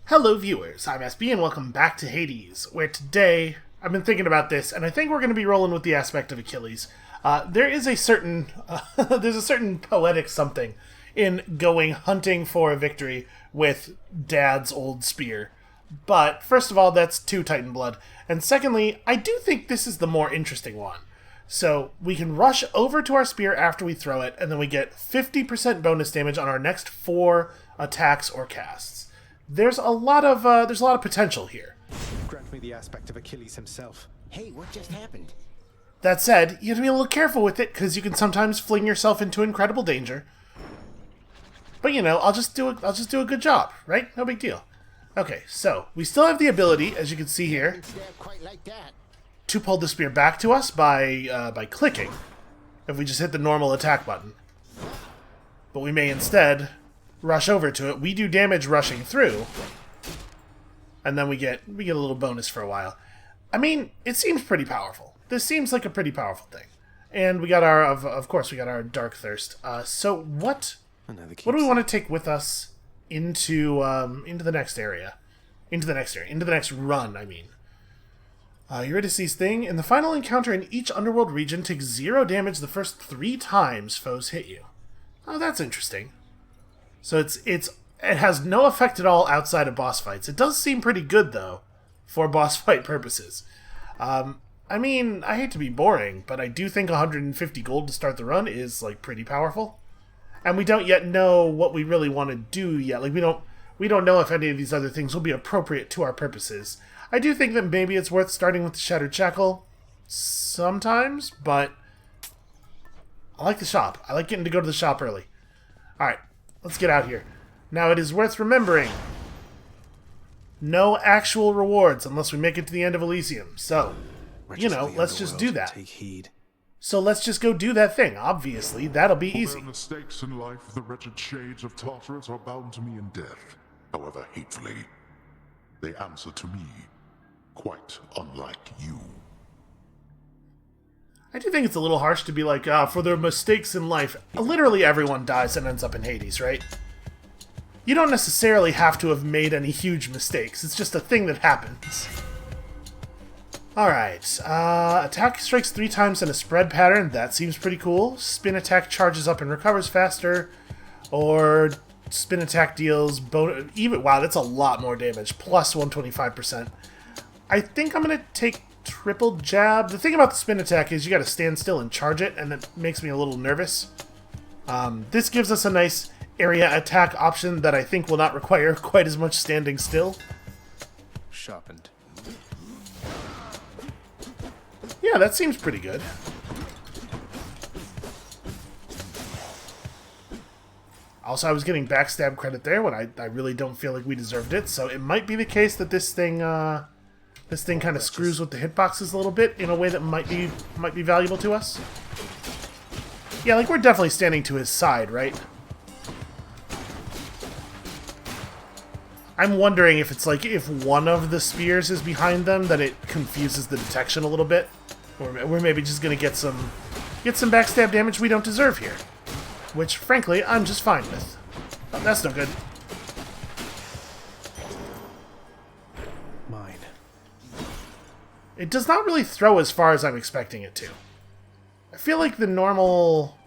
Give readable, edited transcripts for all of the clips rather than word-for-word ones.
Hello viewers, I'm SB and welcome back to Hades, where today I've been thinking about this and I think we're going to be rolling with the aspect of Achilles. There is a certain there's a certain poetic something in going hunting for a victory with Dad's old spear. But first of all, that's two Titan blood, and secondly, I do think this is the more interesting one. So we can rush over to our spear after we throw it, and then we get 50% bonus damage on our next 4 attacks or casts. There's a lot of potential here. Grant me the aspect of Achilles himself. Hey, what just happened? That said, you have to be a little careful with it, because you can sometimes fling yourself into incredible danger. But you know, I'll just do a good job, right? No big deal. Okay, so we still have the ability, as you can see here, Quite like that. to pull the spear back to us by clicking, if we just hit the normal attack button. But we may instead rush over to it. We do damage rushing through, and then we get a little bonus for a while. I mean, it seems pretty powerful. This seems like a pretty powerful thing. And we got our, of course, we got our Dark Thirst. So what do we want to take with us into the next area? Into the next run, I mean. Eurydice's thing. In the final encounter in each underworld region, take 0 damage the first 3 times foes hit you. Oh, that's interesting. So it has no effect at all outside of boss fights. It does seem pretty good, though, for boss fight purposes. I mean, I hate to be boring, but I do think 150 gold to start the run is, like, pretty powerful. And we don't yet know what we really want to do yet. Like, we don't know if any of these other things will be appropriate to our purposes. I do think that maybe it's worth starting with the Shattered Shackle sometimes, but I like the shop. I like getting to go to the shop early. Alright, let's get out here. Now, it is worth remembering, no actual rewards unless we make it to the end of Elysium. So, you know, let's just do that. Take heed. So let's just go do that thing. Obviously, that'll be easy. For their mistakes in life, the wretched shades of Tartarus are bound to me in death. However hatefully, they answer to me, quite unlike you. I do think it's a little harsh to be like, for their mistakes in life. Literally everyone dies and ends up in Hades, right? You don't necessarily have to have made any huge mistakes. It's just a thing that happens. Alright, attack strikes 3 times in a spread pattern. That seems pretty cool. Spin attack charges up and recovers faster. Or spin attack deals wow, that's a lot more damage. Plus 125%. I think I'm going to take triple jab. The thing about the spin attack is you got to stand still and charge it, and that makes me a little nervous. This gives us a nice area attack option that I think will not require quite as much standing still. Sharpened. Yeah, that seems pretty good. Also, I was getting backstab credit there when I really don't feel like we deserved it, so it might be the case that this thing kind of screws with the hitboxes a little bit in a way that might be valuable to us. Yeah, like, we're definitely standing to his side, right? I'm wondering if it's like, if one of the spears is behind them, that it confuses the detection a little bit. Or we're maybe just gonna get some backstab damage we don't deserve here. Which, frankly, I'm just fine with. Oh, that's no good. Mine. It does not really throw as far as I'm expecting it to. I feel like the normal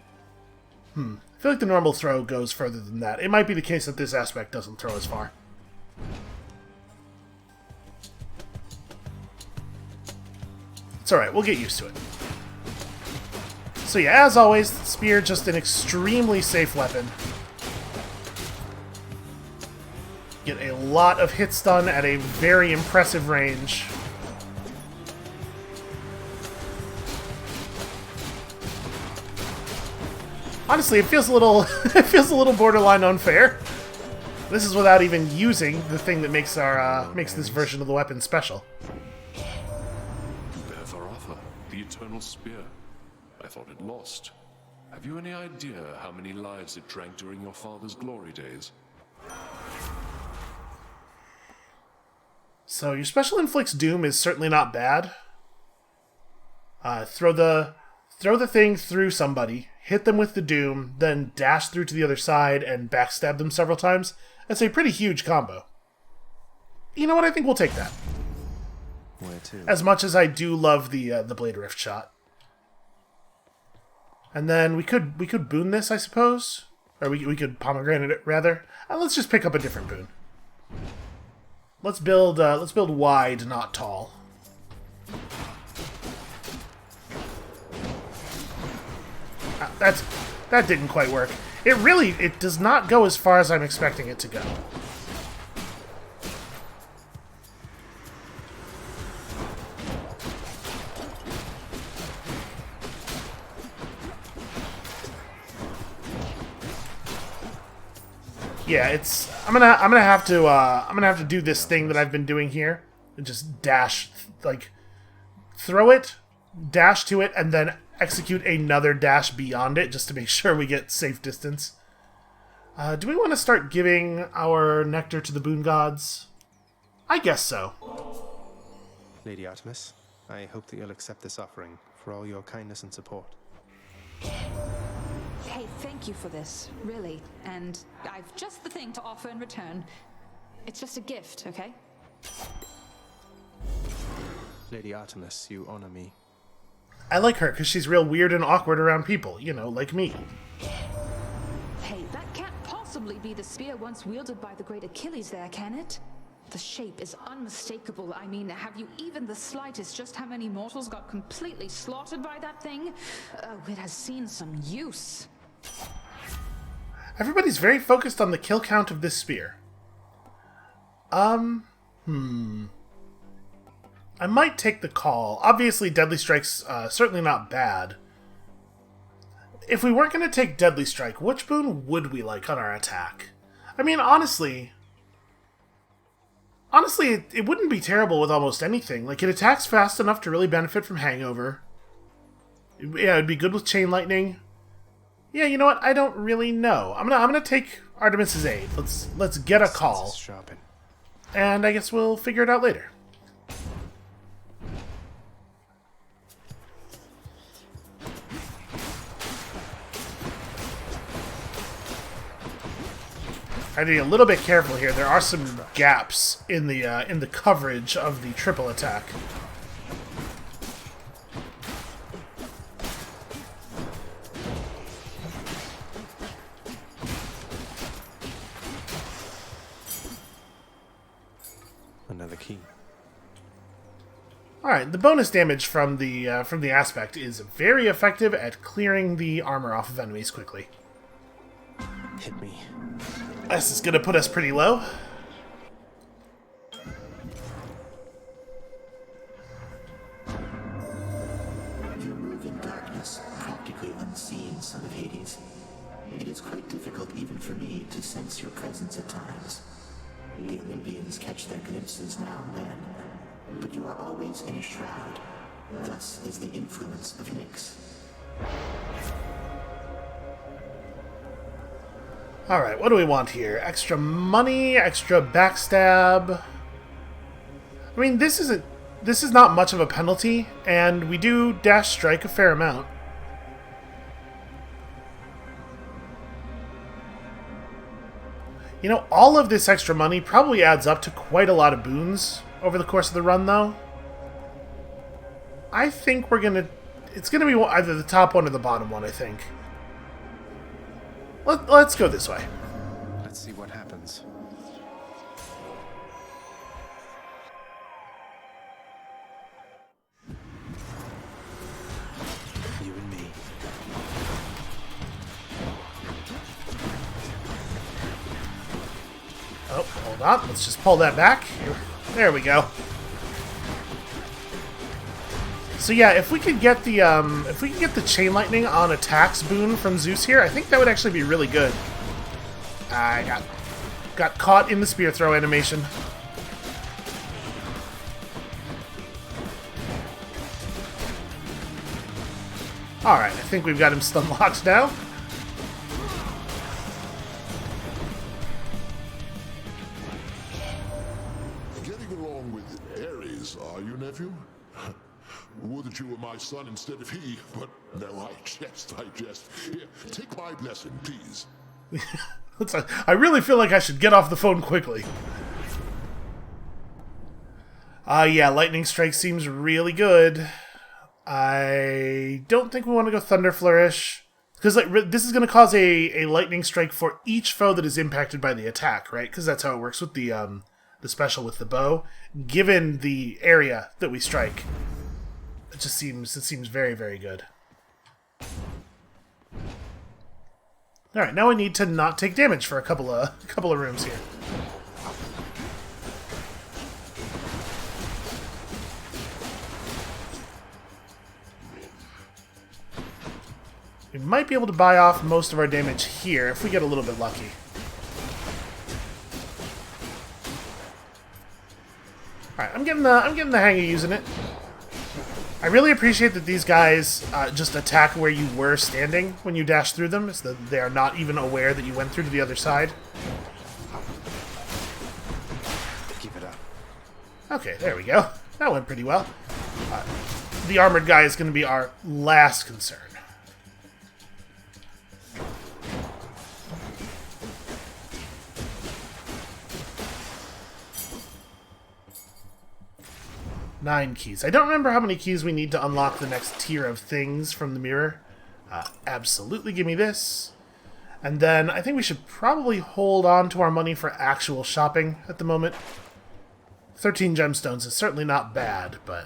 throw goes further than that. It might be the case that this aspect doesn't throw as far. It's alright, we'll get used to it. So yeah, as always, spear, just an extremely safe weapon. Get a lot of hit stun at a very impressive range. Honestly, it feels a little borderline unfair. This is without even using the thing that makes this version of the weapon special. The eternal spear. I thought it lost. Have you any idea how many lives it drank during your father's glory days? So your special inflicts doom is certainly not bad. Throw the thing through somebody, hit them with the doom, then dash through to the other side and backstab them several times. That's a pretty huge combo. You know what? I think we'll take that. Where to? As much as I do love the Blade Rift shot. And then we could boon this, I suppose, or we could pomegranate it rather. Let's just pick up a different boon. Let's build wide, not tall. That didn't quite work. It does not go as far as I'm expecting it to go. Yeah, I'm gonna have to do this thing that I've been doing here and just dash, like, throw it, dash to it, and then execute another dash beyond it just to make sure we get safe distance. Do we want to start giving our nectar to the boon gods? I guess so. Lady Artemis, I hope that you'll accept this offering for all your kindness and support. Hey, thank you for this, really. And I've just the thing to offer in return. It's just a gift, okay? Lady Artemis, you honor me. I like her because she's real weird and awkward around people, you know, like me. Hey, that can't possibly be the spear once wielded by the great Achilles there, can it? The shape is unmistakable. I mean, have you even the slightest just how many mortals got completely slaughtered by that thing? Oh, it has seen some use. Everybody's very focused on the kill count of this spear. I might take the call. Obviously, Deadly Strike's certainly not bad. If we weren't going to take Deadly Strike, which boon would we like on our attack? I mean, honestly, it wouldn't be terrible with almost anything. Like, it attacks fast enough to really benefit from Hangover. Yeah, it'd be good with Chain Lightning. Yeah, you know what? I don't really know. I'm gonna take Artemis's aid. Let's get a call. And I guess we'll figure it out later. I need to be a little bit careful here. There are some gaps in the coverage of the triple attack. Another key. All right, the bonus damage from the aspect is very effective at clearing the armor off of enemies quickly. Hit me. This is going to put us pretty low. You move in darkness, practically unseen, son of Hades. It is quite difficult even for me to sense your presence at times. The Olympians catch their glimpses now and then, but you are always in a shroud. Thus is the influence of Nyx. Alright, what do we want here? Extra money, extra backstab. I mean, this is not much of a penalty, and we do dash strike a fair amount. You know, all of this extra money probably adds up to quite a lot of boons over the course of the run, though. I think it's gonna be either the top one or the bottom one, I think. Let's go this way. Let's see what happens. You and me. Oh, hold on. Let's just pull that back. There we go. So yeah, if we could get the Chain Lightning on attacks boon from Zeus here, I think that would actually be really good. I got caught in the spear throw animation. Alright, I think we've got him stun locked now. Getting along with Ares, are you, nephew? Would that you were my son instead of he, but no, I jest. Here, take my blessing, please. I really feel like I should get off the phone quickly. Yeah, Lightning Strike seems really good. I don't think we want to go Thunder Flourish. Because this is going to cause a Lightning Strike for each foe that is impacted by the attack, right? Because that's how it works with the special with the bow. Given the area that we strike, it seems very, very good. Alright, now we need to not take damage for a couple of rooms here. We might be able to buy off most of our damage here if we get a little bit lucky. Alright, I'm getting the hang of using it. I really appreciate that these guys just attack where you were standing when you dash through them, so that they are not even aware that you went through to the other side. Keep it up. Okay, there we go. That went pretty well. The armored guy is going to be our last concern. Nine keys. I don't remember how many keys we need to unlock the next tier of things from the mirror. Absolutely give me this. And then I think we should probably hold on to our money for actual shopping at the moment. 13 gemstones is certainly not bad, but...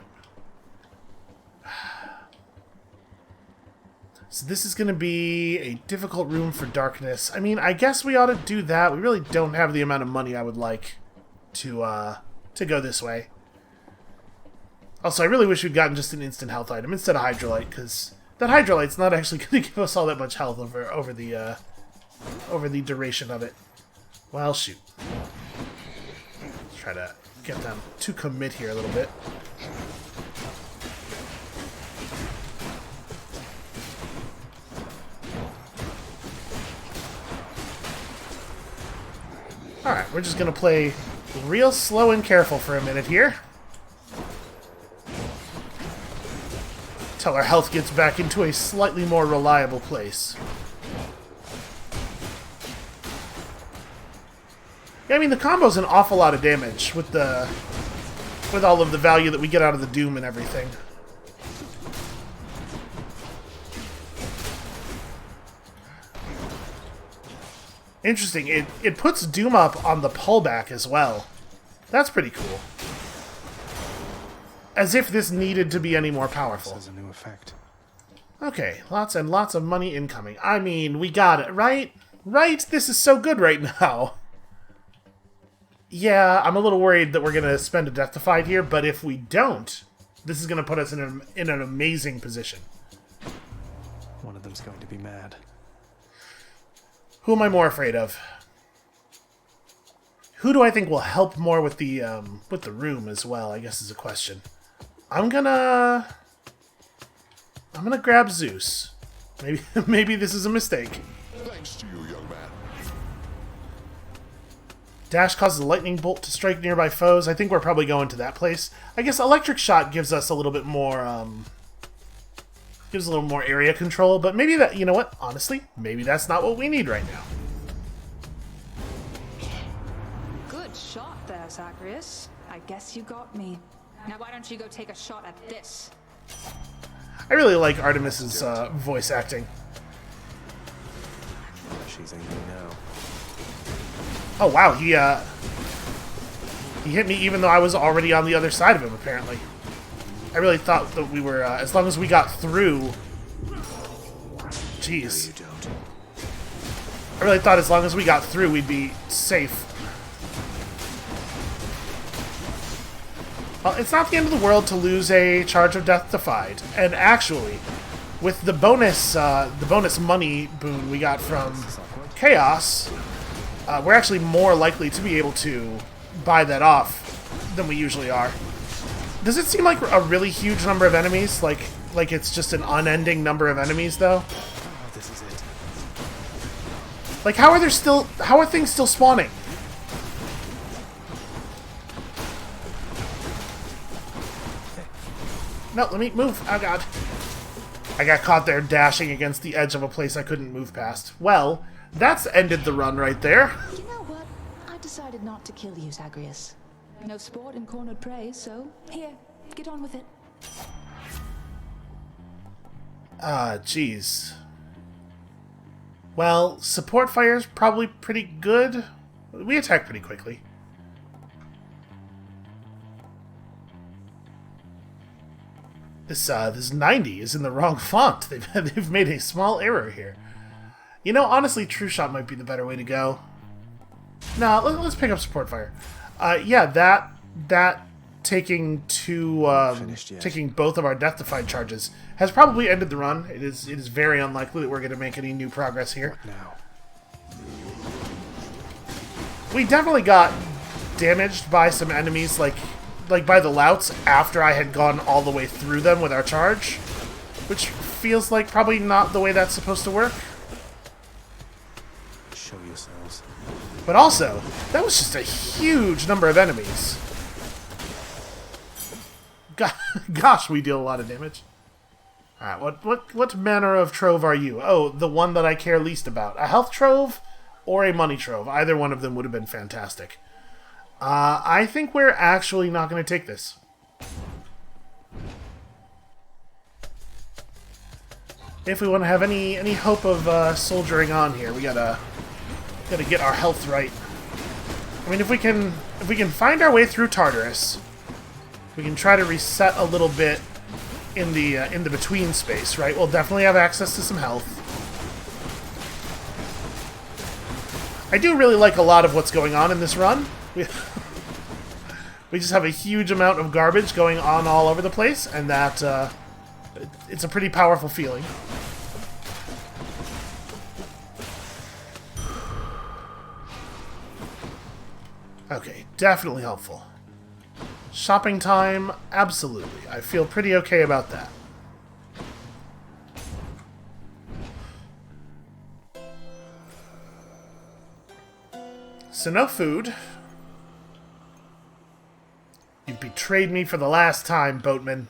So this is going to be a difficult room for darkness. I mean, I guess we ought to do that. We really don't have the amount of money I would like to go this way. Also, I really wish we'd gotten just an instant health item instead of Hydrolite, because that Hydrolite's not actually going to give us all that much health over the duration of it. Well, shoot. Let's try to get them to commit here a little bit. Alright, we're just going to play real slow and careful for a minute here. Till our health gets back into a slightly more reliable place. Yeah, I mean, the combo's an awful lot of damage with all of the value that we get out of the Doom and everything. Interesting. It puts Doom up on the pullback as well. That's pretty cool. As if this needed to be any more powerful. This has a new effect. Okay, lots and lots of money incoming. I mean, we got it, right? Right? This is so good right now. Yeah, I'm a little worried that we're going to spend a death to fight here, but if we don't, this is going to put us in an amazing position. One of them's going to be mad. Who am I more afraid of? Who do I think will help more with the room as well, I guess is a question. I'm gonna grab Zeus. Maybe this is a mistake. Thanks to you, young man. Dash causes a lightning bolt to strike nearby foes. I think we're probably going to that place. I guess Electric Shot gives us a little bit more, gives a little more area control, but maybe that, you know what, honestly, maybe that's not what we need right now. Good shot there, Zagreus. I guess you got me. Now why don't you go take a shot at this? I really like Artemis's voice acting. She's angry now. Oh wow, he hit me even though I was already on the other side of him, apparently. I really thought that we were, as long as we got through... Jeez. No, you don't. I really thought as long as we got through, we'd be safe. Well, it's not the end of the world to lose a Charge of Death Defied. And actually, with the bonus money boon we got from Chaos, we're actually more likely to be able to buy that off than we usually are. Does it seem like a really huge number of enemies? Like it's just an unending number of enemies, though? Oh, this is it. Like, how are things still spawning? No, let me move. Oh, God. I got caught there dashing against the edge of a place I couldn't move past. Well, that's ended the run right there. You know what? I decided not to kill you, Zagreus. No sport in cornered prey, so here, get on with it. Jeez. Well, support fire's probably pretty good. We attack pretty quickly. This 90 is in the wrong font. They've made a small error here. You know, honestly, True Shot might be the better way to go. No, let's pick up support fire. Yeah, that taking taking both of our death defy charges has probably ended the run. It is very unlikely that we're going to make any new progress here. Now. We definitely got damaged by some enemies, like by the louts after I had gone all the way through them with our charge, which feels like probably not the way that's supposed to work. Show yourselves. But also, that was just a huge number of enemies. Gosh, we deal a lot of damage. Alright, what manner of trove are you? Oh, the one that I care least about. A health trove or a money trove. Either one of them would have been fantastic. I think we're actually not going to take this. If we want to have any hope of soldiering on here, we gotta get our health right. I mean, if we can find our way through Tartarus, we can try to reset a little bit in the between space, right? We'll definitely have access to some health. I do really like a lot of what's going on in this run. We just have a huge amount of garbage going on all over the place, and that it's a pretty powerful feeling. Okay, definitely helpful. Shopping time, absolutely. I feel pretty okay about that. So no food. You betrayed me for the last time, boatman.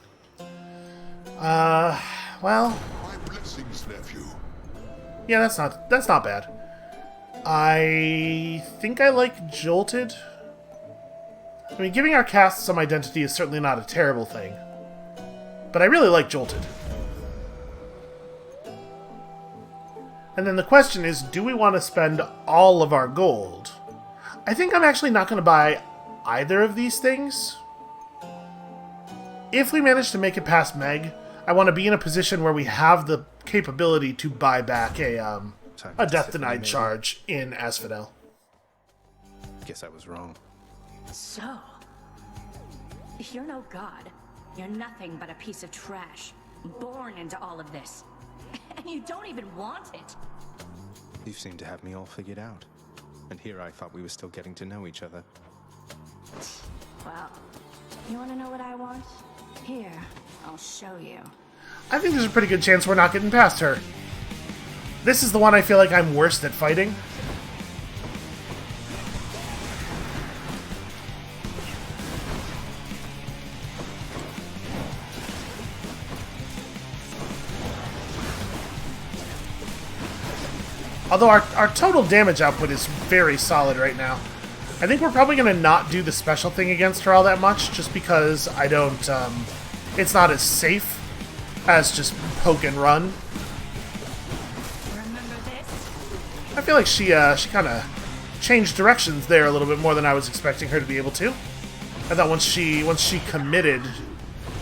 Well... My blessings, nephew. Yeah, that's not bad. I think I like Jolted. I mean, giving our cast some identity is certainly not a terrible thing. But I really like Jolted. And then the question is, do we want to spend all of our gold? I think I'm actually not going to buy either of these things. If we manage to make it past Meg, I want to be in a position where we have the capability to buy back a Death Denied charge in Asphodel. Guess I was wrong. So, if you're no god, you're nothing but a piece of trash, born into all of this, and you don't even want it. You seem to have me all figured out. And here I thought we were still getting to know each other. Well, you want to know what I want? Here, I'll show you. I think there's a pretty good chance we're not getting past her. This is the one I feel like I'm worst at fighting. Although our total damage output is very solid right now. I think we're probably going to not do the special thing against her all that much, just because I don't... it's not as safe as just poke and run. Remember this? I feel like she kind of changed directions there a little bit more than I was expecting her to be able to. I thought once she committed,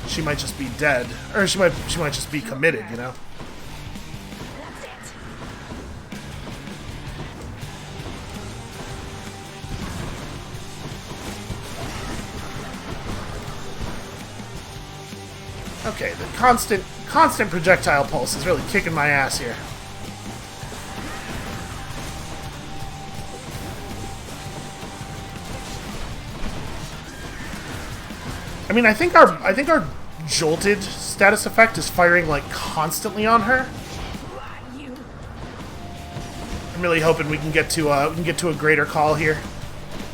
she might just be dead. Or she might just be committed, you know? That's it. Okay, the constant projectile pulse is really kicking my ass here. I mean, I think our jolted status effect is firing like constantly on her. I'm really hoping we can get to a greater call here.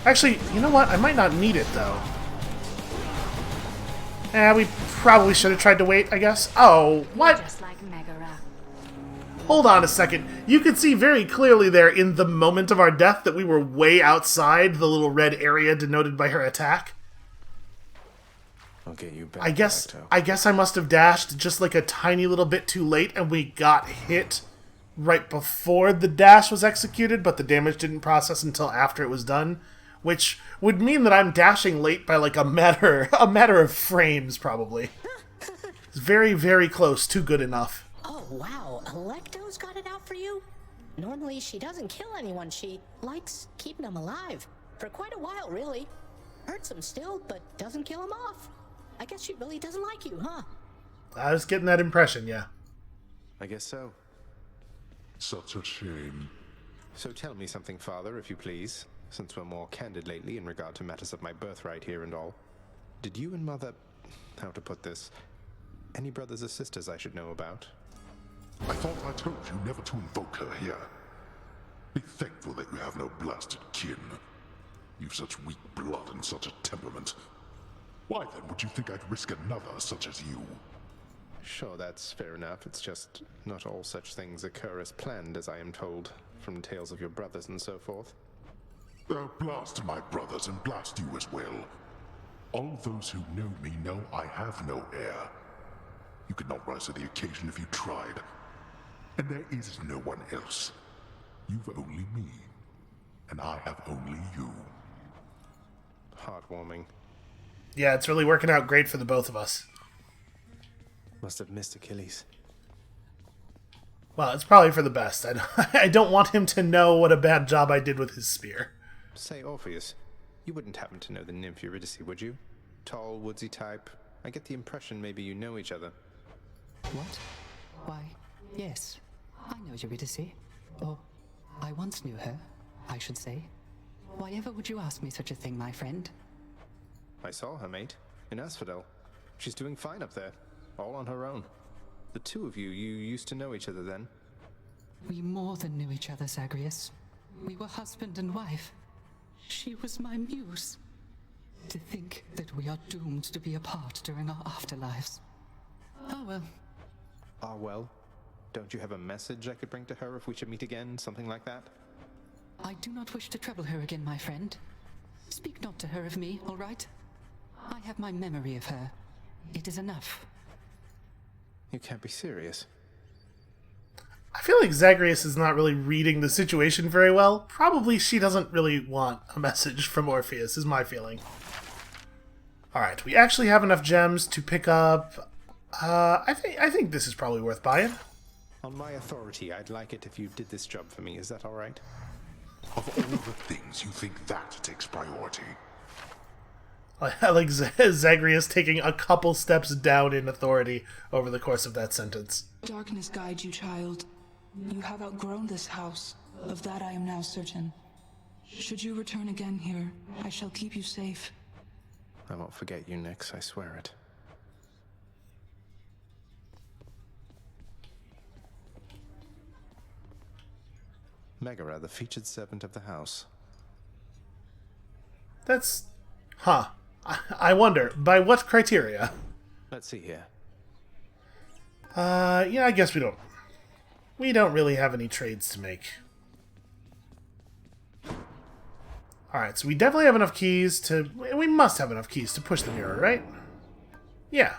Actually, you know what? I might not need it though. We probably should have tried to wait, I guess. Oh, what? Just like Megara. Hold on a second. You could see very clearly there in the moment of our death that we were way outside the little red area denoted by her attack. I'll get you back. I guess Galacto. I guess I must have dashed just like a tiny little bit too late, and we got hit right before the dash was executed, but the damage didn't process until after it was done, which would mean that I'm dashing late by like a matter of frames, probably. It's very, very close to good enough. Oh, wow. Electo's got it out for you? Normally, she doesn't kill anyone. She likes keeping them alive. For quite a while, really. Hurts them still, but doesn't kill them off. I guess she really doesn't like you, huh? I was getting that impression, yeah. I guess so. Such a shame. So tell me something, Father, if you please, since we're more candid lately in regard to matters of my birthright here and all. Did you and Mother... how to put this... any brothers or sisters I should know about? I thought I told you never to invoke her here. Be thankful that you have no blasted kin. You've such weak blood and such a temperament. Why then would you think I'd risk another such as you? Sure, that's fair enough. It's just not all such things occur as planned, as I am told, from tales of your brothers and so forth. Blast my brothers and blast you as well. All those who know me know I have no heir. You could not rise to the occasion if you tried. And there is no one else. You've only me. And I have only you. Heartwarming. Yeah, it's really working out great for the both of us. Must have missed Achilles. Well, it's probably for the best. I don't want him to know what a bad job I did with his spear. Say, Orpheus, you wouldn't happen to know the nymph Eurydice, would you? Tall, woodsy type. I get the impression maybe you know each other. What? Why, yes. I know Eurydice. Or, I once knew her, I should say. Why ever would you ask me such a thing, my friend? I saw her, mate, in Asphodel. She's doing fine up there, all on her own. The two of you used to know each other then? We more than knew each other, Zagreus. We were husband and wife. She was my muse. To think that we are doomed to be apart during our afterlives. Oh well. Ah well. Don't you have a message I could bring to her if we should meet again, something like that? I do not wish to trouble her again, my friend. Speak not to her of me, all right? I have my memory of her. It is enough. You can't be serious. I feel like Zagreus is not really reading the situation very well. Probably she doesn't really want a message from Orpheus, is my feeling. Alright, we actually have enough gems to pick up... I think this is probably worth buying. On my authority, I'd like it if you did this job for me. Is that all right? Of all the things, you think that takes priority. I like Zagreus taking a couple steps down in authority over the course of that sentence. Darkness guide you, child. You have outgrown this house. Of that I am now certain. Should you return again here, I shall keep you safe. I won't forget you, Nyx, I swear it. Megara, the featured servant of the house. That's... Huh. I wonder, by what criteria? Let's see here. Yeah, I guess we don't... We don't really have any trades to make. Alright, so we definitely have enough keys to... We must have enough keys to push the mirror, right? Yeah.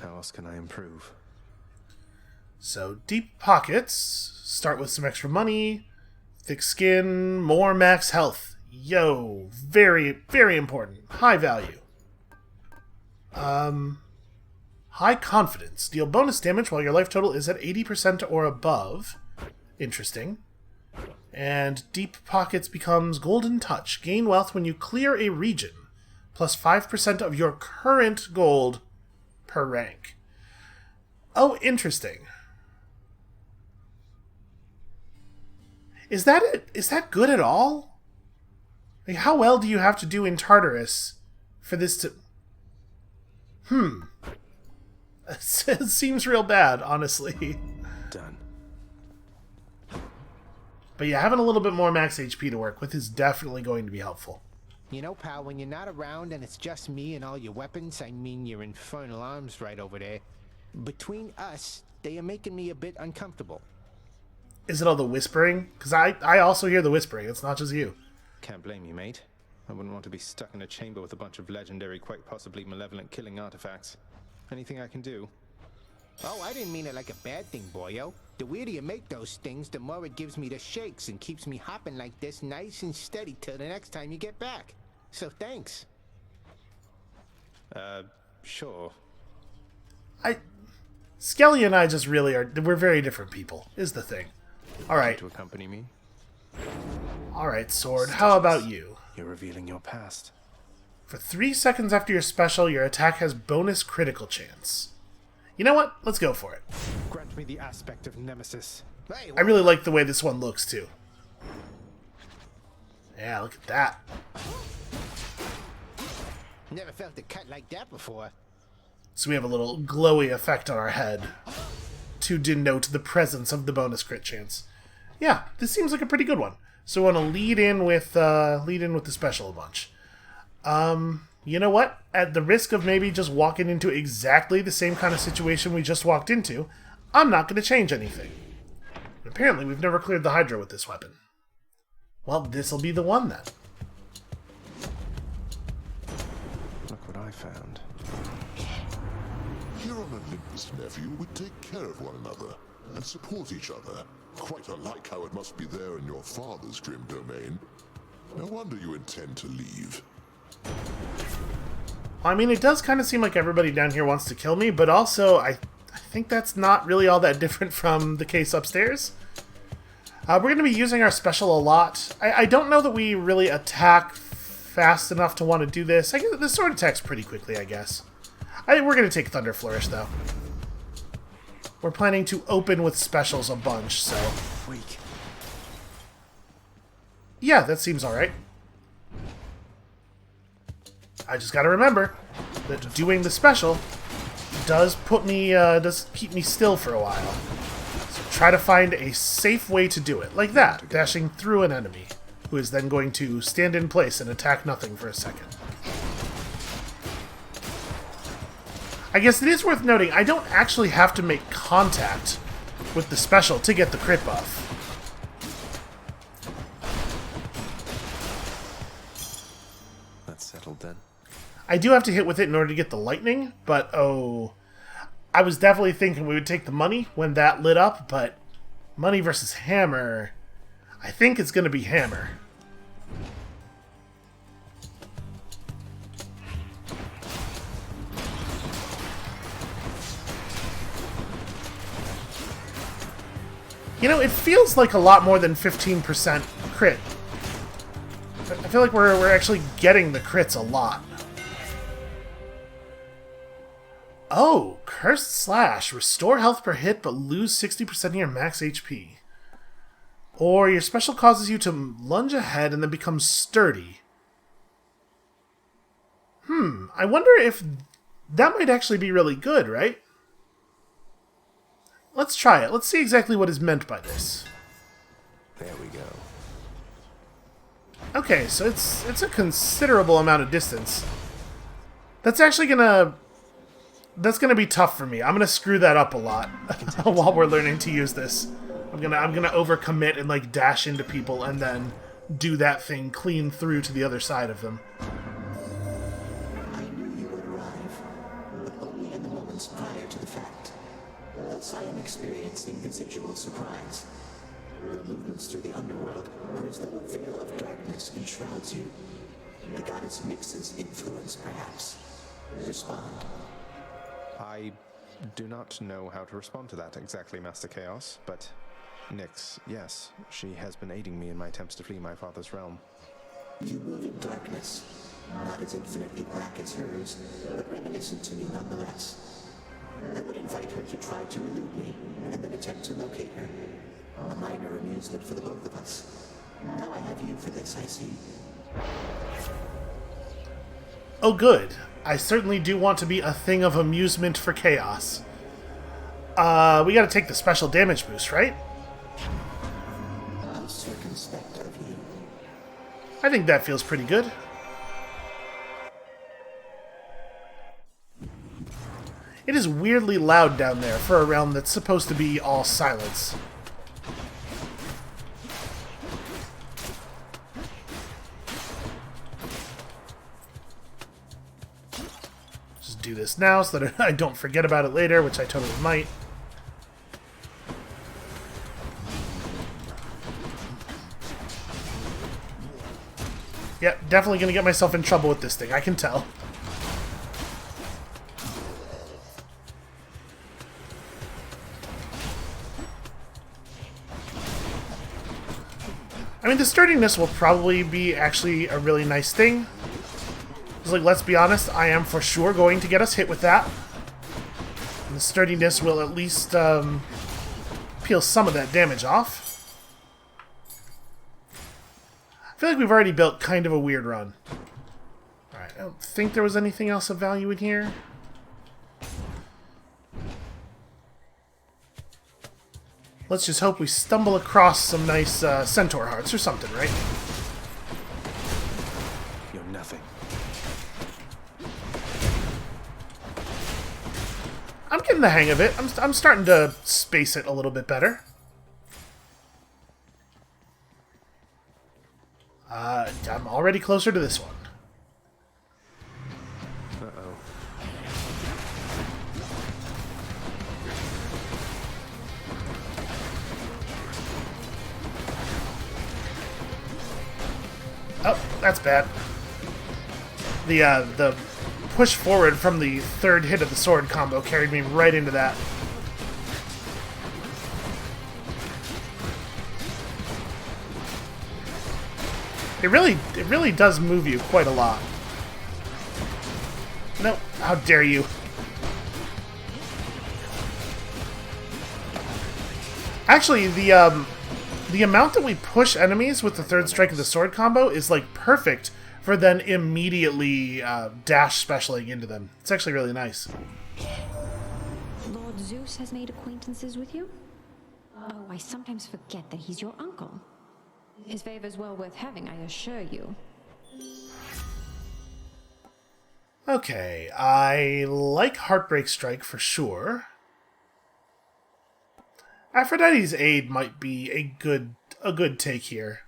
How else can I improve? So, deep pockets. Start with some extra money. Thick skin. More max health. Yo. Very, very important. High value. High confidence. Deal bonus damage while your life total is at 80% or above. Interesting. And deep pockets becomes golden touch. Gain wealth when you clear a region. Plus 5% of your current gold per rank. Oh, interesting. Is that it? Is that good at all? Like, how well do you have to do in Tartarus for this to... It seems real bad, honestly. Done. But yeah, having a little bit more max HP to work with is definitely going to be helpful. You know, pal, when you're not around and it's just me and all your weapons, I mean your infernal arms right over there, between us, they are making me a bit uncomfortable. Is it all the whispering? Because I also hear the whispering. It's not just you. Can't blame you, mate. I wouldn't want to be stuck in a chamber with a bunch of legendary, quite possibly malevolent killing artifacts. Anything I can do? Oh, I didn't mean it like a bad thing, boyo. The weirder you make those things, the more it gives me the shakes and keeps me hopping like this nice and steady till the next time you get back. So thanks. Sure. Skelly and I just really are... We're very different people, is the thing. Alright. To accompany me? Alright, Sword. How about you? You're revealing your past. For 3 seconds after your special, your attack has bonus critical chance. You know what? Let's go for it. Grant me the aspect of Nemesis. Hey, I really like the way this one looks, too. Yeah, look at that. never felt it cut like that before. So we have a little glowy effect on our head to denote the presence of the bonus crit chance. Yeah, this seems like a pretty good one. So we want to lead in with the special a bunch. You know what? At the risk of maybe just walking into exactly the same kind of situation we just walked into, I'm not going to change anything. But apparently we've never cleared the Hydra with this weapon. Well, this'll be the one then. Look what I found. Here on Olympus, nephew, we take care of one another and support each other. Quite unlike how it must be there in your father's grim domain. No wonder you intend to leave. I mean, it does kind of seem like everybody down here wants to kill me, but also I think that's not really all that different from the case upstairs. We're going to be using our special a lot. I don't know that we really attack fast enough to want to do this. I guess the sword attacks pretty quickly, I guess. We're going to take Thunder Flourish, though. We're planning to open with specials a bunch, so... Freak. Yeah, that seems alright. I just gotta remember that doing the special does keep me still for a while. So try to find a safe way to do it, like that, dashing through an enemy, who is then going to stand in place and attack nothing for a second. I guess it is worth noting, I don't actually have to make contact with the special to get the crit buff. That's settled then. I do have to hit with it in order to get the lightning, but oh... I was definitely thinking we would take the money when that lit up, but money versus hammer... I think it's going to be hammer. You know, it feels like a lot more than 15% crit. I feel like we're actually getting the crits a lot. Oh, Cursed Slash. Restore health per hit, but lose 60% of your max HP. Or your special causes you to lunge ahead and then become sturdy. I wonder if that might actually be really good, right? Let's try it. Let's see exactly what is meant by this. There we go. Okay, so it's a considerable amount of distance. That's actually gonna be tough for me. I'm gonna screw that up a lot while we're learning to use this. I'm gonna overcommit and like dash into people and then do that thing clean through to the other side of them. I knew you would arrive, but only in the moments prior to the fact. Else I am experiencing considerable surprise. Your movements through the underworld are as though a veil of darkness enshrouds you. The goddess Nyx's influence, perhaps. Respond. I do not know how to respond to that exactly, Master Chaos, but Nyx, yes, she has been aiding me in my attempts to flee my father's realm. You move in darkness, not as infinitely black as hers, but reminiscent to me nonetheless. I would invite her to try to elude me, and then attempt to locate her. A minor amusement for the both of us. Now I have you for this, I see. Oh good. I certainly do want to be a thing of amusement for Chaos. We gotta take the special damage boost, right? How circumspect of you. I think that feels pretty good. It is weirdly loud down there for a realm that's supposed to be all silence. do this now so that I don't forget about it later, which I totally might. Yep, definitely going to get myself in trouble with this thing, I can tell. I mean, the sturdiness will probably be actually a really nice thing. Because, like, let's be honest, I am for sure going to get us hit with that. And the sturdiness will at least peel some of that damage off. I feel like we've already built kind of a weird run. Alright, I don't think there was anything else of value in here. Let's just hope we stumble across some nice centaur hearts or something, right? You're nothing. I'm getting the hang of it. I'm starting to space it a little bit better. I'm already closer to this one. Uh-oh. Oh, that's bad. The push forward from the third hit of the sword combo carried me right into that. It really does move you quite a lot. No, how dare you. Actually, the amount that we push enemies with the third strike of the sword combo is, like, perfect for then immediately dash specialing into them. It's actually really nice. Lord Zeus has made acquaintances with you? Oh, I sometimes forget that he's your uncle. His favor's well worth having, I assure you. Okay, I like Heartbreak Strike for sure. Aphrodite's Aid might be a good take here.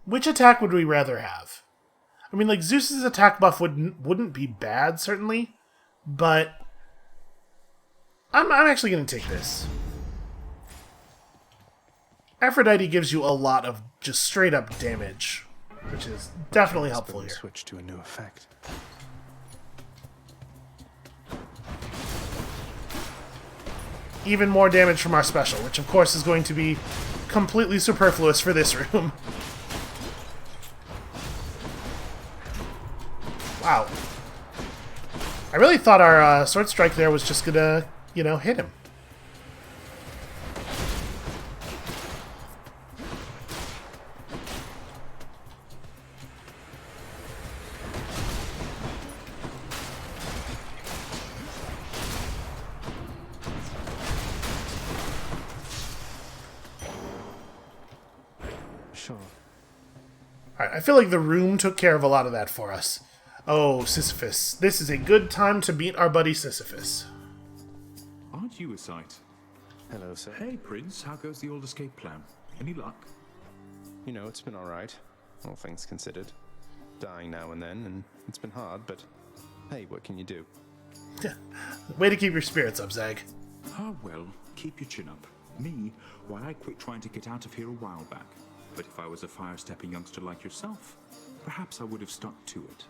Which attack would we rather have? I mean, like, Zeus's attack buff wouldn't be bad, certainly, but I'm actually going to take this. Aphrodite gives you a lot of just straight up damage, which is definitely helpful here. Switch to a new effect. Even more damage from our special, which of course is going to be completely superfluous for this room. Wow. I really thought our sword strike there was just gonna, you know, hit him. Sure. Alright, I feel like the room took care of a lot of that for us. Oh, Sisyphus. This is a good time to meet our buddy Sisyphus. Aren't you a sight? Hello, sir. Hey, Prince. How goes the old escape plan? Any luck? You know, it's been alright, all things considered. Dying now and then, and it's been hard, but hey, what can you do? Way to keep your spirits up, Zag. Ah, well, keep your chin up. Me, why, I quit trying to get out of here a while back. But if I was a fire-stepping youngster like yourself, perhaps I would have stuck to it.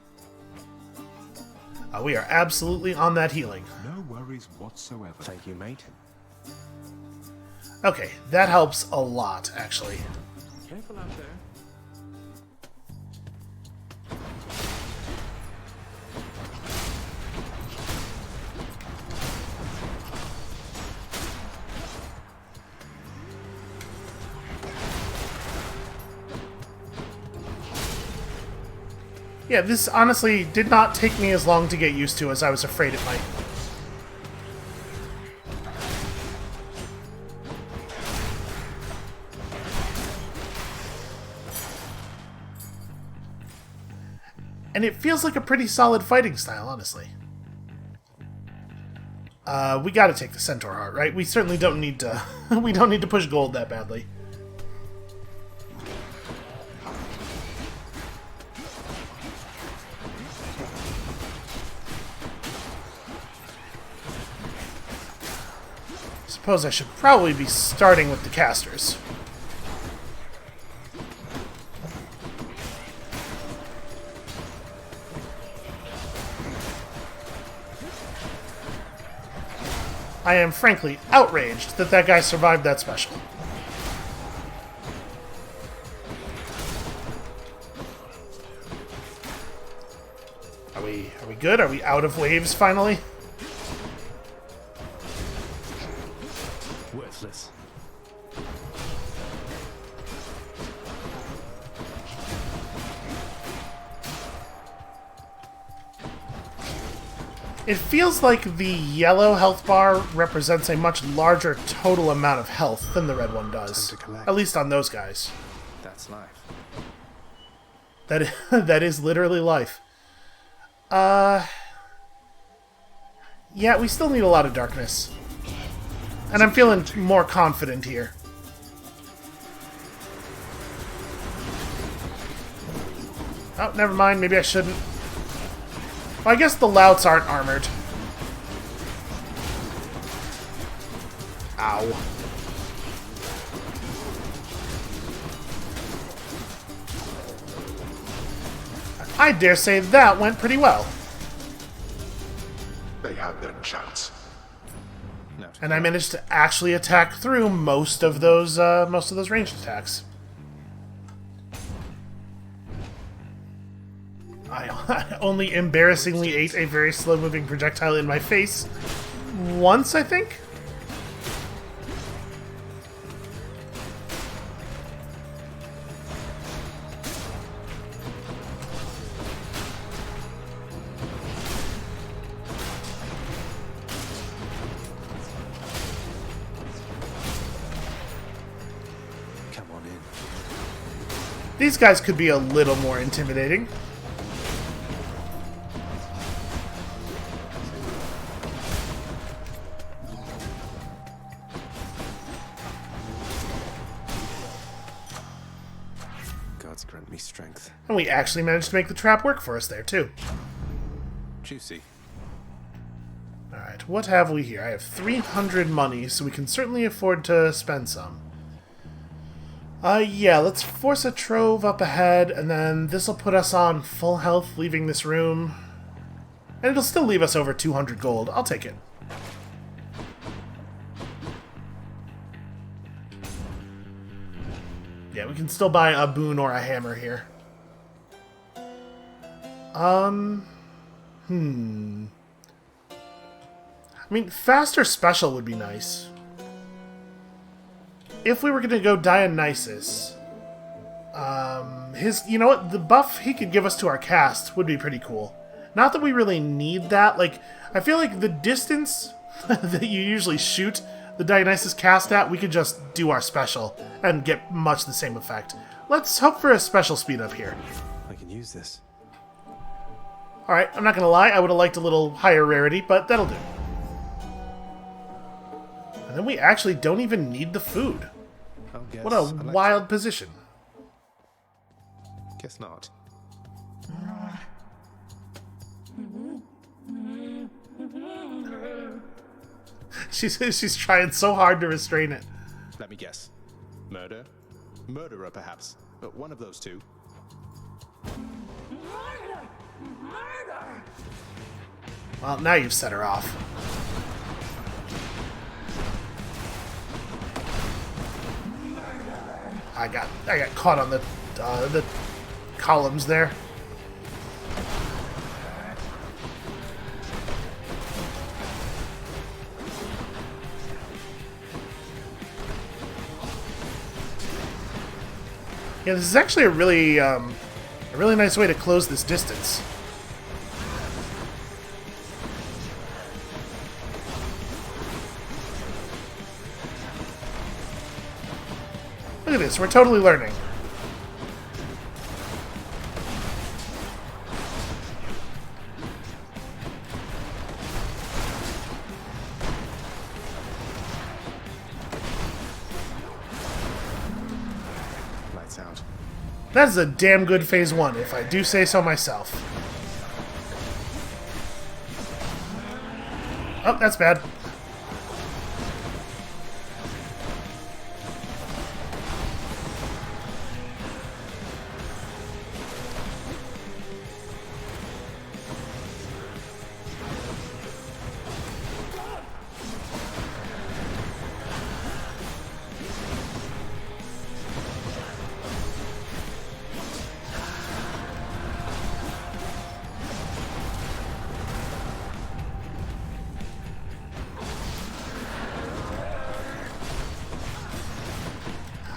We are absolutely on that healing. No worries whatsoever. Thank you, mate. Okay, that helps a lot, actually. Careful out there. Yeah, this honestly did not take me as long to get used to as I was afraid it might. And it feels like a pretty solid fighting style, honestly. We gotta take the Centaur Heart, right? We certainly don't need to we don't need to push gold that badly. suppose I should probably be starting with the casters. I am frankly outraged that that guy survived that special. Are we good? Are we out of waves finally? Worthless. It feels like the yellow health bar represents a much larger total amount of health than the red one does. At least on those guys. That's life. That is literally life. Yeah, we still need a lot of darkness. And I'm feeling more confident here. Oh, never mind. Maybe I shouldn't. Well, I guess the louts aren't armored. Ow. I dare say that went pretty well. They had their chance. And I managed to actually attack through most of those ranged attacks. I only embarrassingly ate a very slow-moving projectile in my face once, I think. These guys could be a little more intimidating. Gods grant me strength. And we actually managed to make the trap work for us there, too. Juicy. Alright, what have we here? I have 300 money, so we can certainly afford to spend some. Yeah, let's force a trove up ahead, and then this'll put us on full health leaving this room. And it'll still leave us over 200 gold. I'll take it. Yeah, we can still buy a boon or a hammer here. I mean, faster special would be nice. If we were going to go Dionysus, you know what, the buff he could give us to our cast would be pretty cool. Not that we really need that, like, I feel like the distance that you usually shoot the Dionysus cast at, we could just do our special and get much the same effect. Let's hope for a special speed up here. I can use this. Alright, I'm not going to lie, I would have liked a little higher rarity, but that'll do. And then we actually don't even need the food. What a wild position. Guess not. She's trying so hard to restrain it. Let me guess. Murder? Murderer, perhaps. But one of those two. Well, now you've set her off. I got caught on the columns there. Yeah, this is actually a really nice way to close this distance. Look at this, we're totally learning. Lights out. That is a damn good phase 1, if I do say so myself. Oh, that's bad.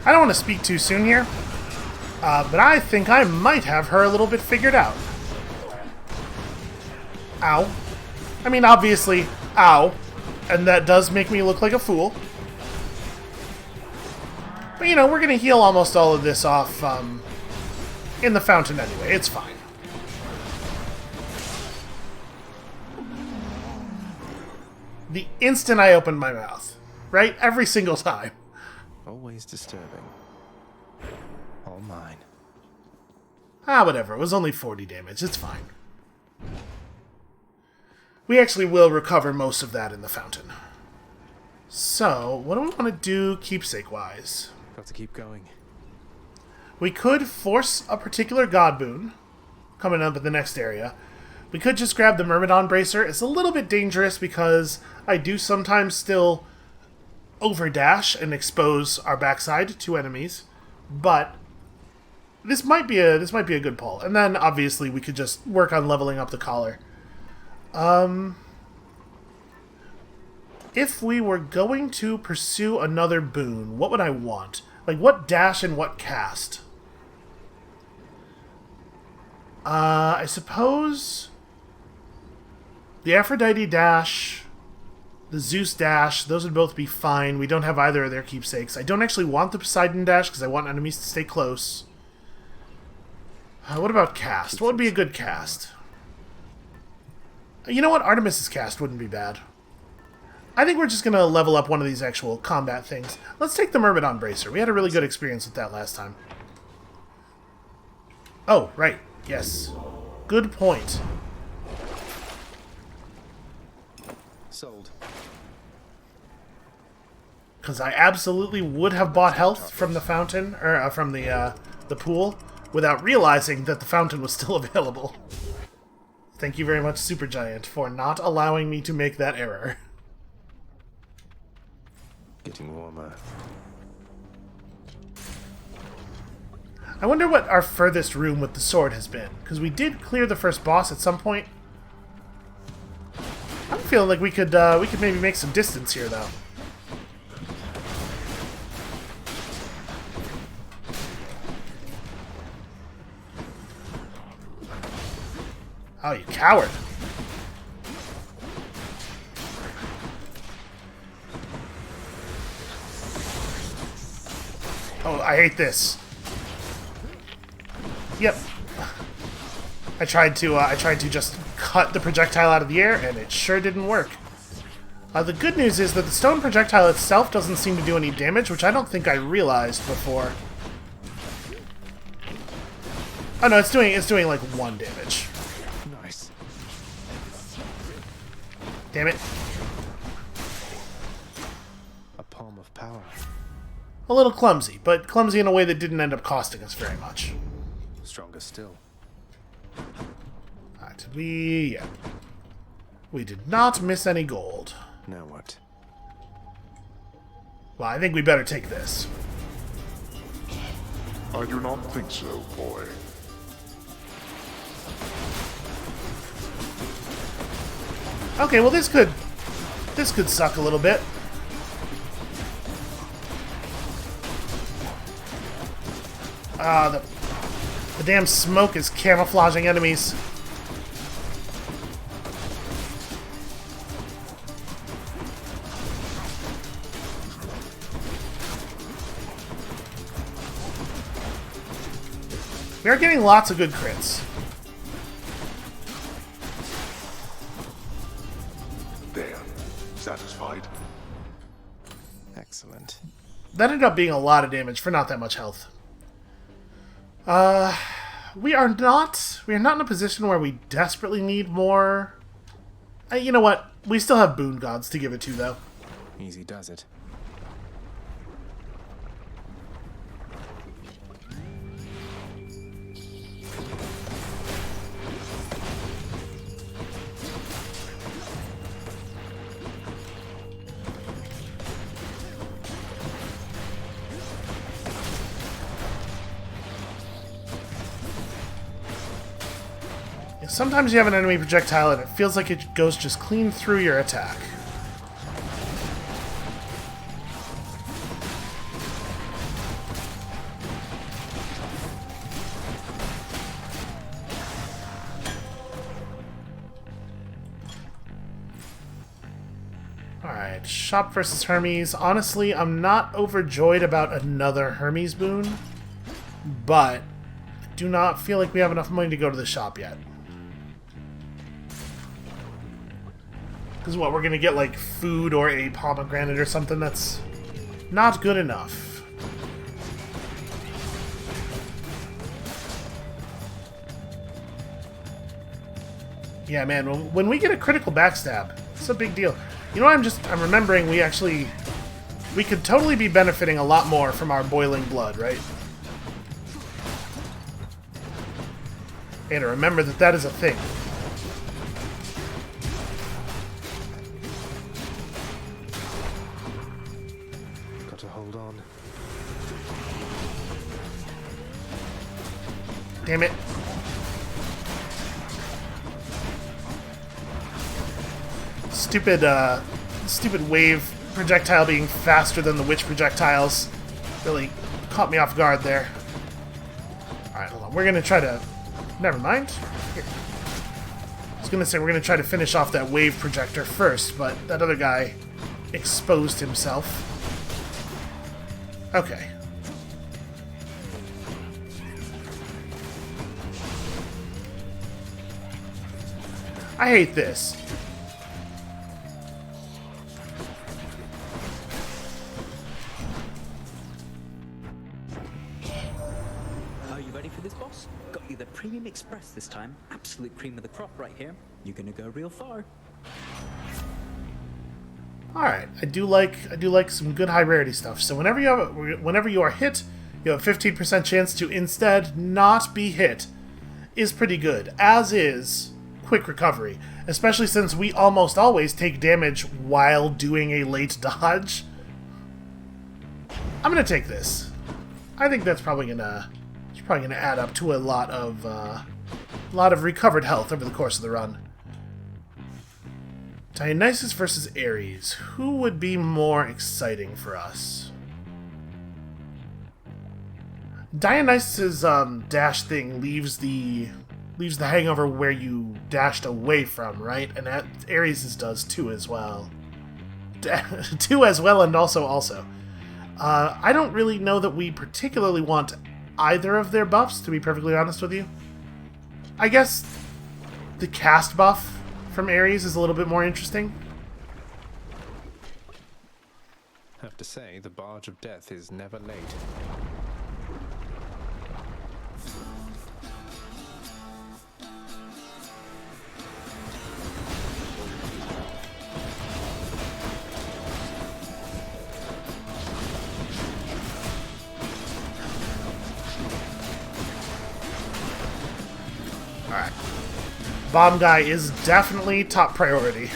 I don't want to speak too soon here, but I think I might have her a little bit figured out. Ow. I mean, obviously, ow. And that does make me look like a fool. But, you know, we're going to heal almost all of this off in the fountain anyway. It's fine. The instant I opened my mouth. Right? Every single time. Always disturbing. All mine. Ah, whatever. It was only 40 damage. It's fine. We actually will recover most of that in the fountain. So, what do we want to do keepsake-wise? Got to keep going. We could force a particular god boon coming up in the next area. We could just grab the Myrmidon Bracer. It's a little bit dangerous because I do sometimes still overdash and expose our backside to enemies, but this might be a good pull. And then obviously we could just work on leveling up the collar. If we were going to pursue another boon, what would I want? Like, what dash and what cast? I suppose the Aphrodite dash, the Zeus dash, those would both be fine. We don't have either of their keepsakes. I don't actually want the Poseidon dash because I want enemies to stay close. What about cast? What would be a good cast? You know what? Artemis's cast wouldn't be bad. I think we're just going to level up one of these actual combat things. Let's take the Myrmidon Bracer. We had a really good experience with that last time. Oh, right. Yes. Good point. Sold. Because I absolutely would have bought health from the fountain, or from the pool, without realizing that the fountain was still available. Thank you very much, Supergiant, for not allowing me to make that error. Getting warmer. I wonder what our furthest room with the sword has been, because we did clear the first boss at some point. I'm feeling like we could maybe make some distance here, though. Oh, you coward! Oh, I hate this. Yep. I tried to just cut the projectile out of the air, and it sure didn't work. The good news is that the stone projectile itself doesn't seem to do any damage, which I don't think I realized before. Oh no, it's doing like 1 damage. Nice. Damn it. A palm of power. A little clumsy, but clumsy in a way that didn't end up costing us very much. Stronger still. Did we... yeah. We did not miss any gold. Now what? Well, I think we better take this. I do not think so, boy. Okay, well this could suck a little bit. The damn smoke is camouflaging enemies. We are getting lots of good crits. There. Satisfied? Excellent. That ended up being a lot of damage for not that much health. We are not in a position where we desperately need more. You know what? We still have boon gods to give it to, though. Easy does it. Sometimes you have an enemy projectile and it feels like it goes just clean through your attack. Alright, shop versus Hermes. Honestly, I'm not overjoyed about another Hermes boon, but I do not feel like we have enough money to go to the shop yet. Because what, we're going to get like food or a pomegranate or something? That's not good enough. Yeah, man, when we get a critical backstab, it's a big deal. You know what I'm remembering we could totally be benefiting a lot more from our boiling blood, right? And remember that is a thing. Got to hold on. Damn it. Stupid wave projectile being faster than the witch projectiles really caught me off guard there. Alright, hold on. We're gonna try to... Never mind. Here. I was gonna say we're gonna try to finish off that wave projector first, but that other guy exposed himself. Okay. I hate this. Premium Express this time. Absolute cream of the crop right here. You're gonna go real far. Alright, I do like some good high rarity stuff. So whenever you are hit, you have a 15% chance to instead not be hit. Is pretty good, as is quick recovery. Especially since we almost always take damage while doing a late dodge. I'm gonna take this. I think that's probably gonna add up to a lot of recovered health over the course of the run. Dionysus versus Ares. Who would be more exciting for us? Dionysus's dash thing leaves the hangover where you dashed away from, right? And Ares's does too as well. Too as well, and also. I don't really know that we particularly want either of their buffs, to be perfectly honest with you. I guess the cast buff from Ares is a little bit more interesting. Have to say, the barge of death is never late. Alright. Bomb guy is definitely top priority.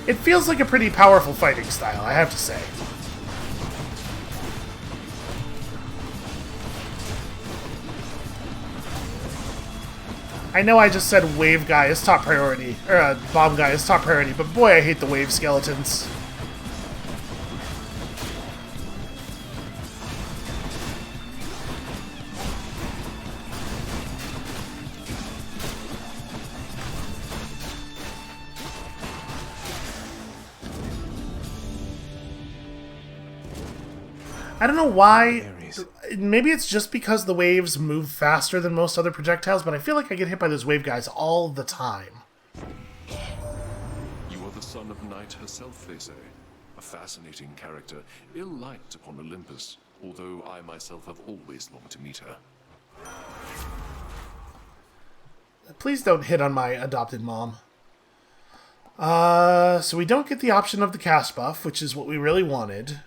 It feels like a pretty powerful fighting style, I have to say. I know I just said wave guy is top priority, or bomb guy is top priority, but boy, I hate the wave skeletons. I don't know why. Maybe it's just because the waves move faster than most other projectiles, but I feel like I get hit by those wave guys all the time. You are the son of Night herself, they say. A fascinating character, ill-liked upon Olympus, although I myself have always longed to meet her. Please don't hit on my adopted mom. So we don't get the option of the cast buff, which is what we really wanted.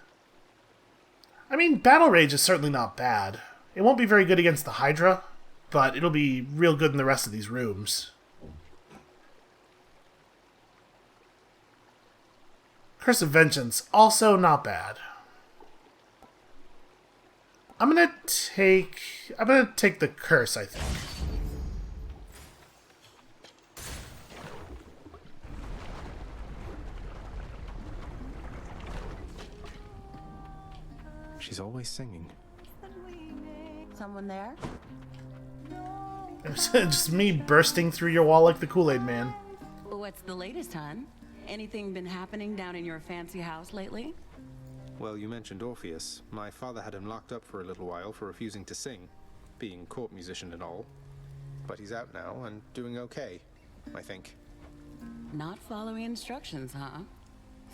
I mean, Battle Rage is certainly not bad. It won't be very good against the Hydra, but it'll be real good in the rest of these rooms. Curse of Vengeance, also not bad. I'm gonna take the curse, I think. She's always singing. Someone there? It's just me bursting through your wall like the Kool-Aid Man. What's the latest, hon? Anything been happening down in your fancy house lately? Well, you mentioned Orpheus. My father had him locked up for a little while for refusing to sing, being court musician and all. But he's out now and doing okay, I think. Not following instructions, huh?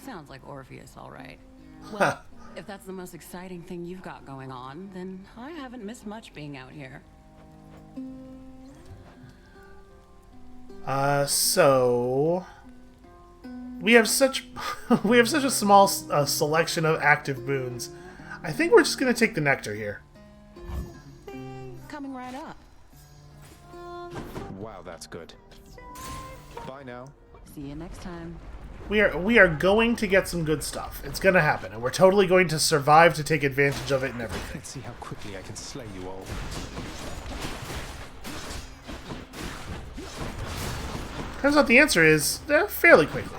Sounds like Orpheus, all right. Well, if that's the most exciting thing you've got going on, then I haven't missed much being out here. So we have such a small selection of active boons. I think we're just gonna take the nectar here. Coming right up. Wow, that's good. Bye now. See you next time. We are going to get some good stuff. It's gonna happen, and we're totally going to survive to take advantage of it and everything. Let's see how quickly I can slay you all. Turns out the answer is fairly quickly.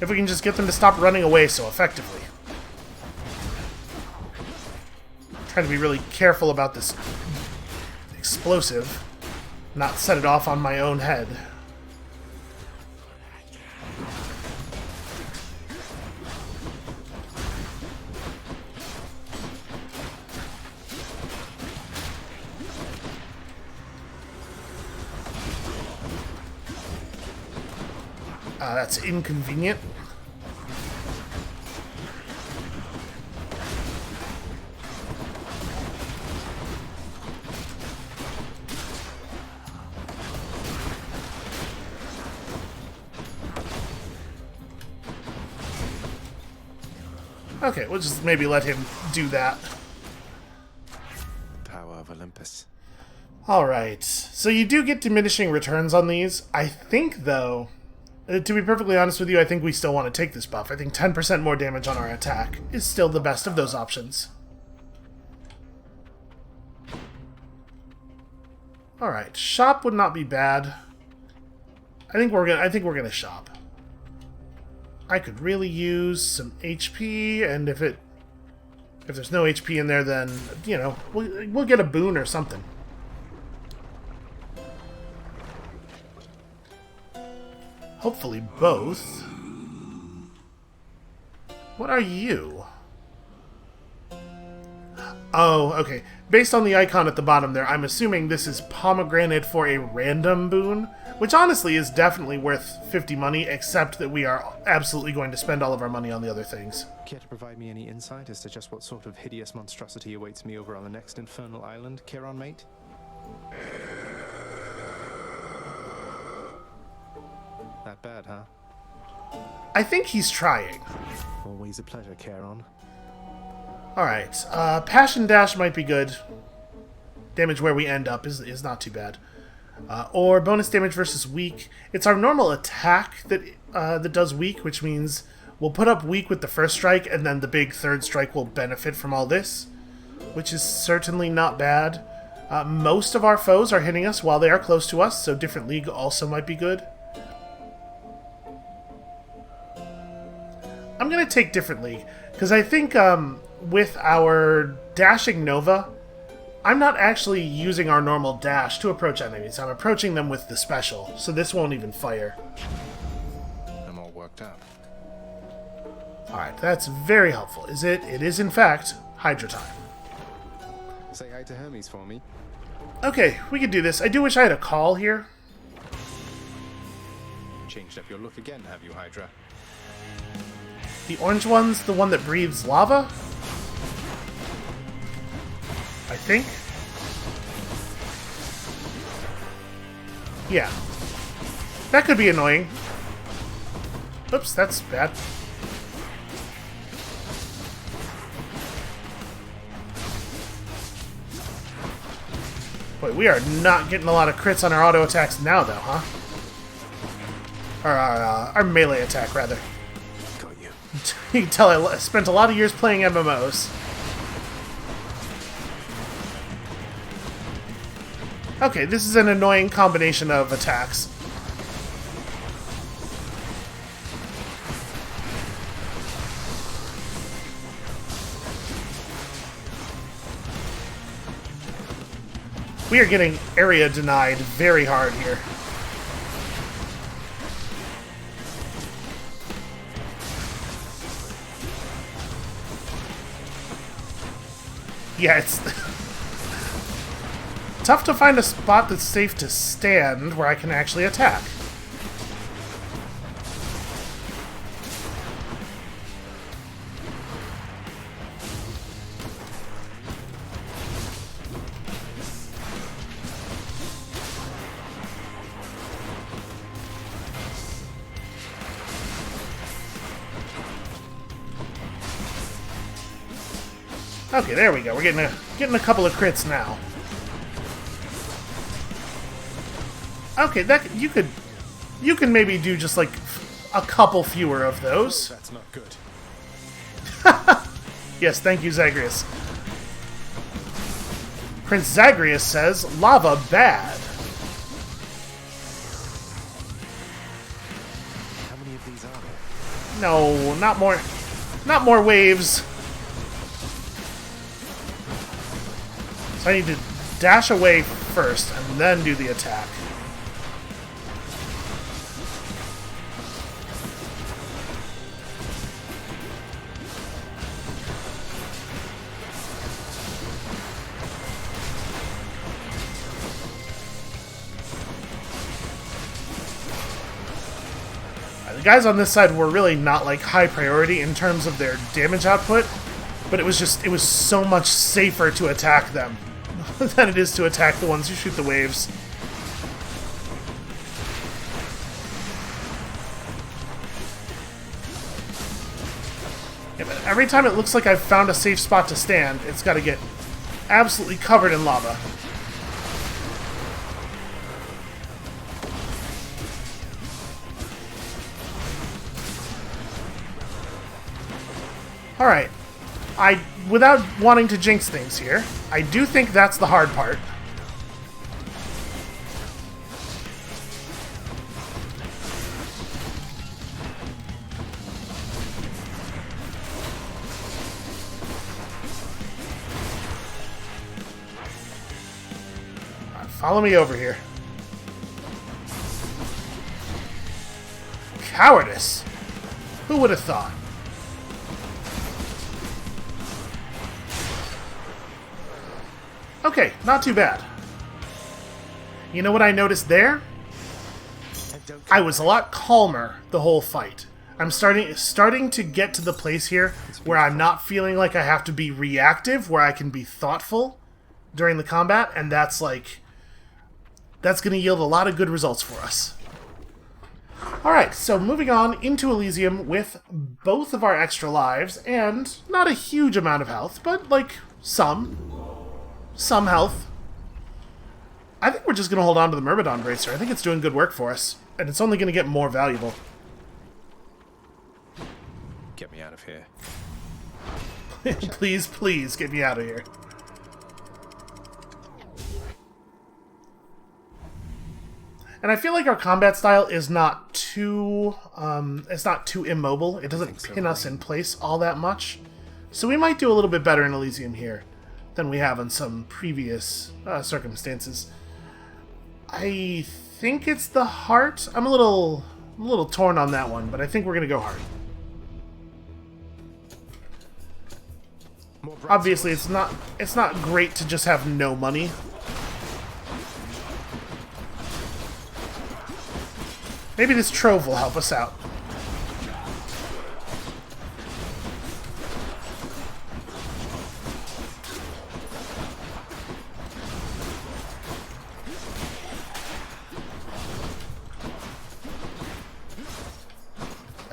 If we can just get them to stop running away so effectively. Trying to be really careful about this explosive, not set it off on my own head. That's inconvenient. Okay, we'll just maybe let him do that. Power of Olympus. Alright, so you do get diminishing returns on these. I think, though, to be perfectly honest with you, I think we still want to take this buff. I think 10% more damage on our attack is still the best of those options. Alright, shop would not be bad. I think we're gonna shop. I could really use some HP, and if there's no HP in there, then, you know, we'll get a boon or something. Hopefully both. What are you? Oh, okay. Based on the icon at the bottom there, I'm assuming this is pomegranate for a random boon, which honestly is definitely worth 50 money, except that we are absolutely going to spend all of our money on the other things. Care to provide me any insight as to just what sort of hideous monstrosity awaits me over on the next infernal island, Charon mate? That bad, huh? I think he's trying. Always a pleasure, Charon. Alright, Passion Dash might be good. Damage where we end up is not too bad. Or bonus damage versus weak. It's our normal attack that does weak, which means we'll put up weak with the first strike, and then the big third strike will benefit from all this, which is certainly not bad. Most of our foes are hitting us while they are close to us, so different league also might be good. I'm going to take different league, because I think with our dashing Nova, I'm not actually using our normal dash to approach enemies. I'm approaching them with the special, so this won't even fire. I'm all worked up. Alright, that's very helpful. It is in fact Hydra time. Say hi to Hermes for me. Okay, we can do this. I do wish I had a call here. Changed up your look again, have you, Hydra? The orange one's the one that breathes lava? I think? Yeah. That could be annoying. Oops, that's bad. Wait, we are not getting a lot of crits on our auto attacks now, though, huh? Or our melee attack, rather. Got you. You can tell I spent a lot of years playing MMOs. Okay, this is an annoying combination of attacks. We are getting area denied very hard here. Yeah, it's tough to find a spot that's safe to stand where I can actually attack. Okay, there we go. We're getting a couple of crits now. Okay, that you can maybe do just like a couple fewer of those. Oh, that's not good. Yes, thank you, Zagreus. Prince Zagreus says, lava bad. How many of these are there? No, not more waves. So I need to dash away first and then do the attack. The guys on this side were really not like high priority in terms of their damage output, but it was so much safer to attack them than it is to attack the ones who shoot the waves. Yeah, but every time it looks like I've found a safe spot to stand, it's got to get absolutely covered in lava. Alright, without wanting to jinx things here, I do think that's the hard part. Right, follow me over here. Cowardice! Who would have thought? Okay, not too bad. You know what I noticed there? I was a lot calmer the whole fight. I'm starting to get to the place here where I'm not feeling like I have to be reactive, where I can be thoughtful during the combat, and that's going to yield a lot of good results for us. Alright, so moving on into Elysium with both of our extra lives, and not a huge amount of health, but like some health. I think we're just going to hold on to the Myrmidon Bracer. I think it's doing good work for us, and it's only going to get more valuable. Get me out of here. Please, please, get me out of here. And I feel like our combat style is not too, it's not too immobile. It doesn't pin us in place all that much. So we might do a little bit better in Elysium here than we have in some previous circumstances. I think it's the heart. I'm a little torn on that one, but I think we're gonna go heart. Obviously, it's not great to just have no money. Maybe this trove will help us out.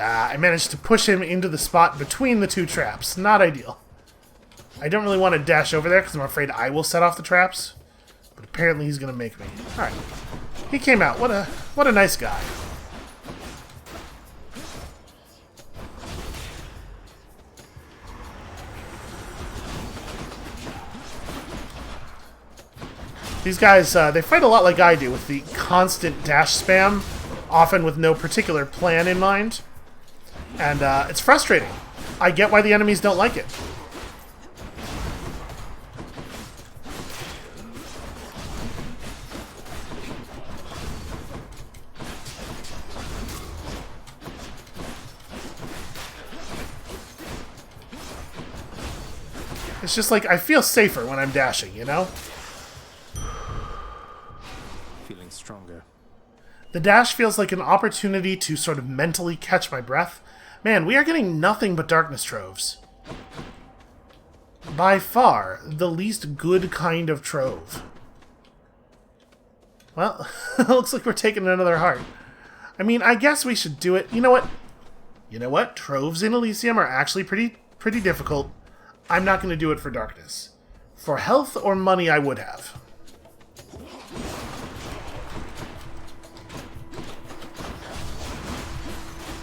I managed to push him into the spot between the two traps. Not ideal. I don't really want to dash over there because I'm afraid I will set off the traps. But apparently he's going to make me. Alright. He came out. What a nice guy. These guys, they fight a lot like I do, with the constant dash spam, often with no particular plan in mind. And it's frustrating. I get why the enemies don't like it. It's just like, I feel safer when I'm dashing, you know? Feeling stronger. The dash feels like an opportunity to sort of mentally catch my breath. Man, we are getting nothing but darkness troves. By far, the least good kind of trove. Well, looks like we're taking another heart. I mean, I guess we should do it. You know what? You know what? Troves in Elysium are actually pretty difficult. I'm not going to do it for darkness. For health or money, I would have.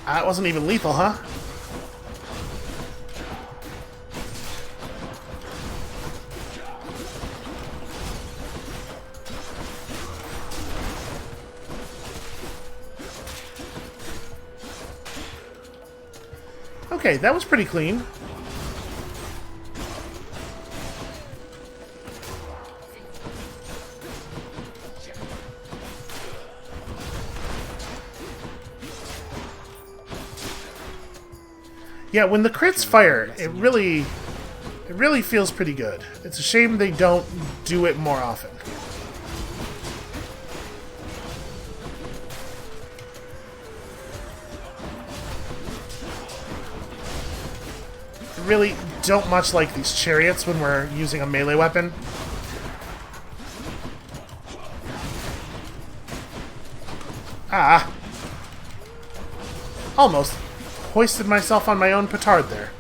That wasn't even lethal, huh? Okay, that was pretty clean. Yeah, when the crits fire, it really feels pretty good. It's a shame they don't do it more often. I really don't much like these chariots when we're using a melee weapon. Ah! Almost hoisted myself on my own petard there.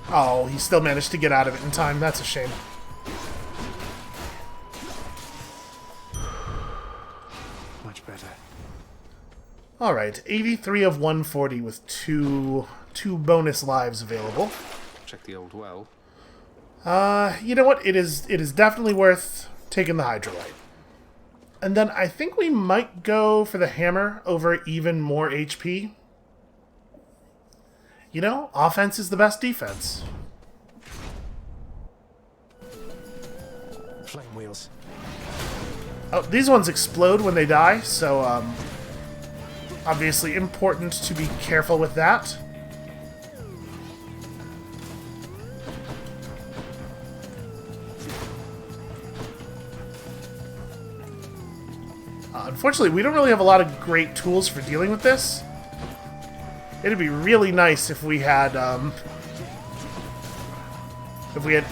Oh, he still managed to get out of it in time. That's a shame. Much better. Alright, 83 of 140 with two bonus lives available. Check the old well. You know what? It is definitely worth taking the hydrolite. And then I think we might go for the hammer over even more HP. You know, offense is the best defense. Flame wheels. Oh, these ones explode when they die, so obviously important to be careful with that. Unfortunately, we don't really have a lot of great tools for dealing with this. It'd be really nice if we had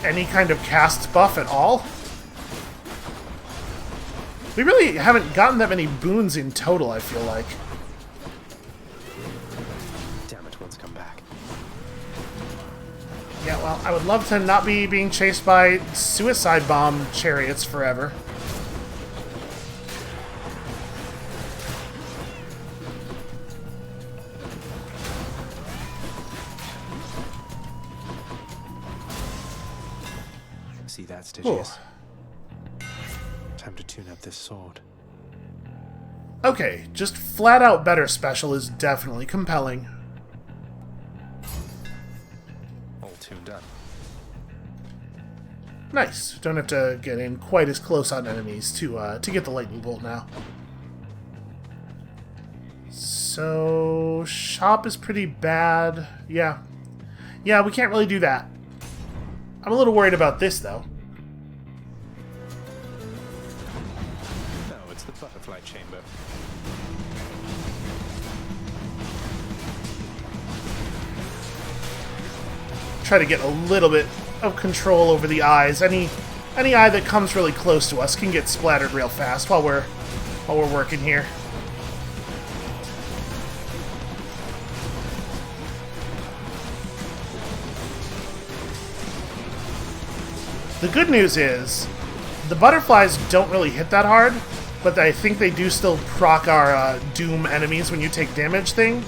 any kind of cast buff at all. We really haven't gotten that many boons in total, I feel like. Damn it, one's come back. Yeah, well, I would love to not be being chased by suicide bomb chariots forever. See that, Styx? Time to tune up this sword. Okay, just flat out better special is definitely compelling. All tuned up. Nice. Don't have to get in quite as close on enemies to get the lightning bolt now. So shop is pretty bad. Yeah, we can't really do that. I'm a little worried about this though. No, it's the butterfly chamber. Try to get a little bit of control over the eyes. Any eye that comes really close to us can get splattered real fast while we're working here. The good news is, the butterflies don't really hit that hard, but I think they do still proc our doom enemies when you take damage thing.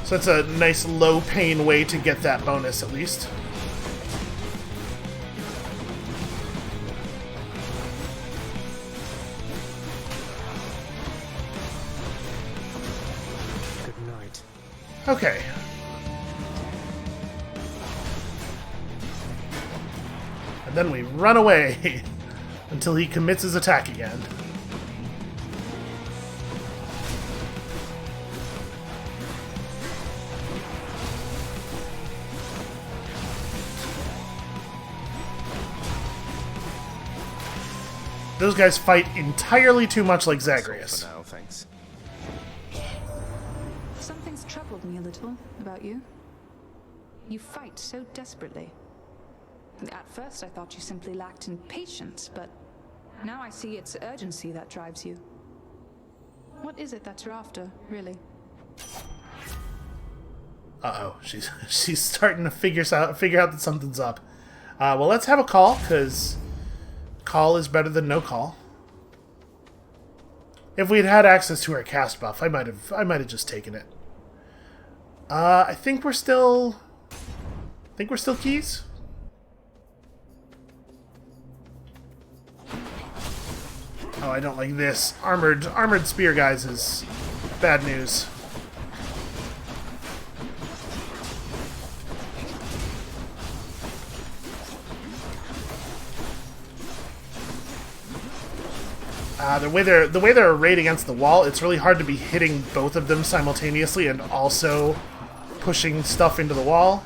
So it's a nice low pain way to get that bonus at least. Good night. Okay. And then we run away until he commits his attack again. Those guys fight entirely too much like Zagreus. For now, thanks. Something's troubled me a little about you. You fight so desperately. At first I thought you simply lacked in patience, but now I see it's urgency that drives you. What is it that you're after, really? Uh-oh, she's starting to figure out that something's up. Well, let's have a call, because call is better than no call. If we had had access to our cast buff, I might have just taken it. I think we're still keys. Oh, I don't like this. Armored spear guys is bad news. The way they're arrayed against the wall, it's really hard to be hitting both of them simultaneously and also pushing stuff into the wall.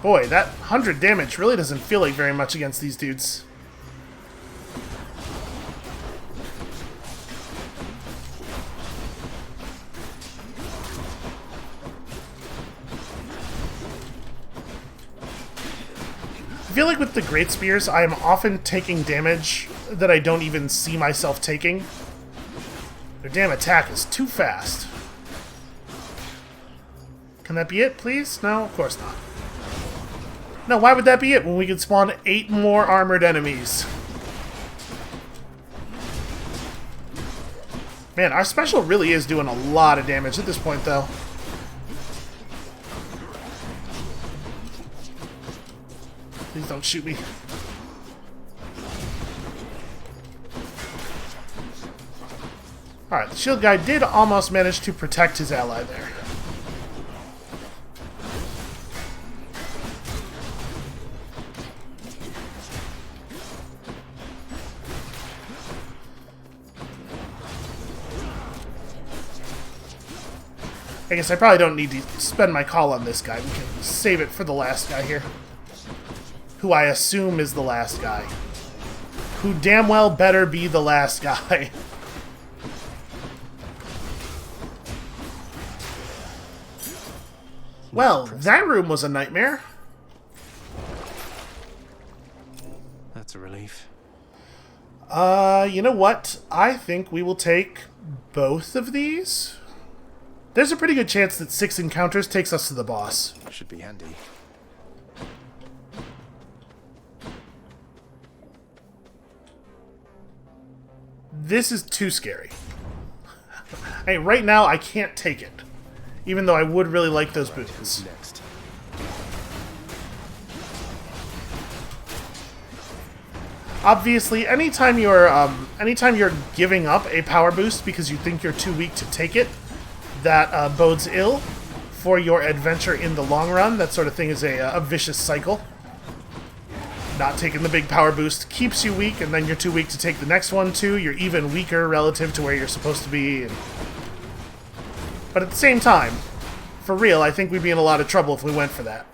Boy, that 100 damage really doesn't feel like very much against these dudes. I feel like with the Great Spears, I am often taking damage that I don't even see myself taking. Their damn attack is too fast. Can that be it, please? No, of course not. No, why would that be it when we could spawn 8 more armored enemies? Man, our special really is doing a lot of damage at this point, though. Please don't shoot me. Alright, the shield guy did almost manage to protect his ally there. I guess I probably don't need to spend my call on this guy. We can save it for the last guy here. Who I assume is the last guy. Who damn well better be the last guy. Well, that room was a nightmare. That's a relief. You know what? I think we will take both of these. There's a pretty good chance that 6 encounters takes us to the boss. Should be handy. This is too scary. I mean, right now, I can't take it. Even though I would really like those boons. Next. Obviously, anytime you're giving up a power boost because you think you're too weak to take it, that bodes ill for your adventure in the long run. That sort of thing is a vicious cycle. Not taking the big power boost keeps you weak, and then you're too weak to take the next one too. You're even weaker relative to where you're supposed to be. But at the same time, for real, I think we'd be in a lot of trouble if we went for that.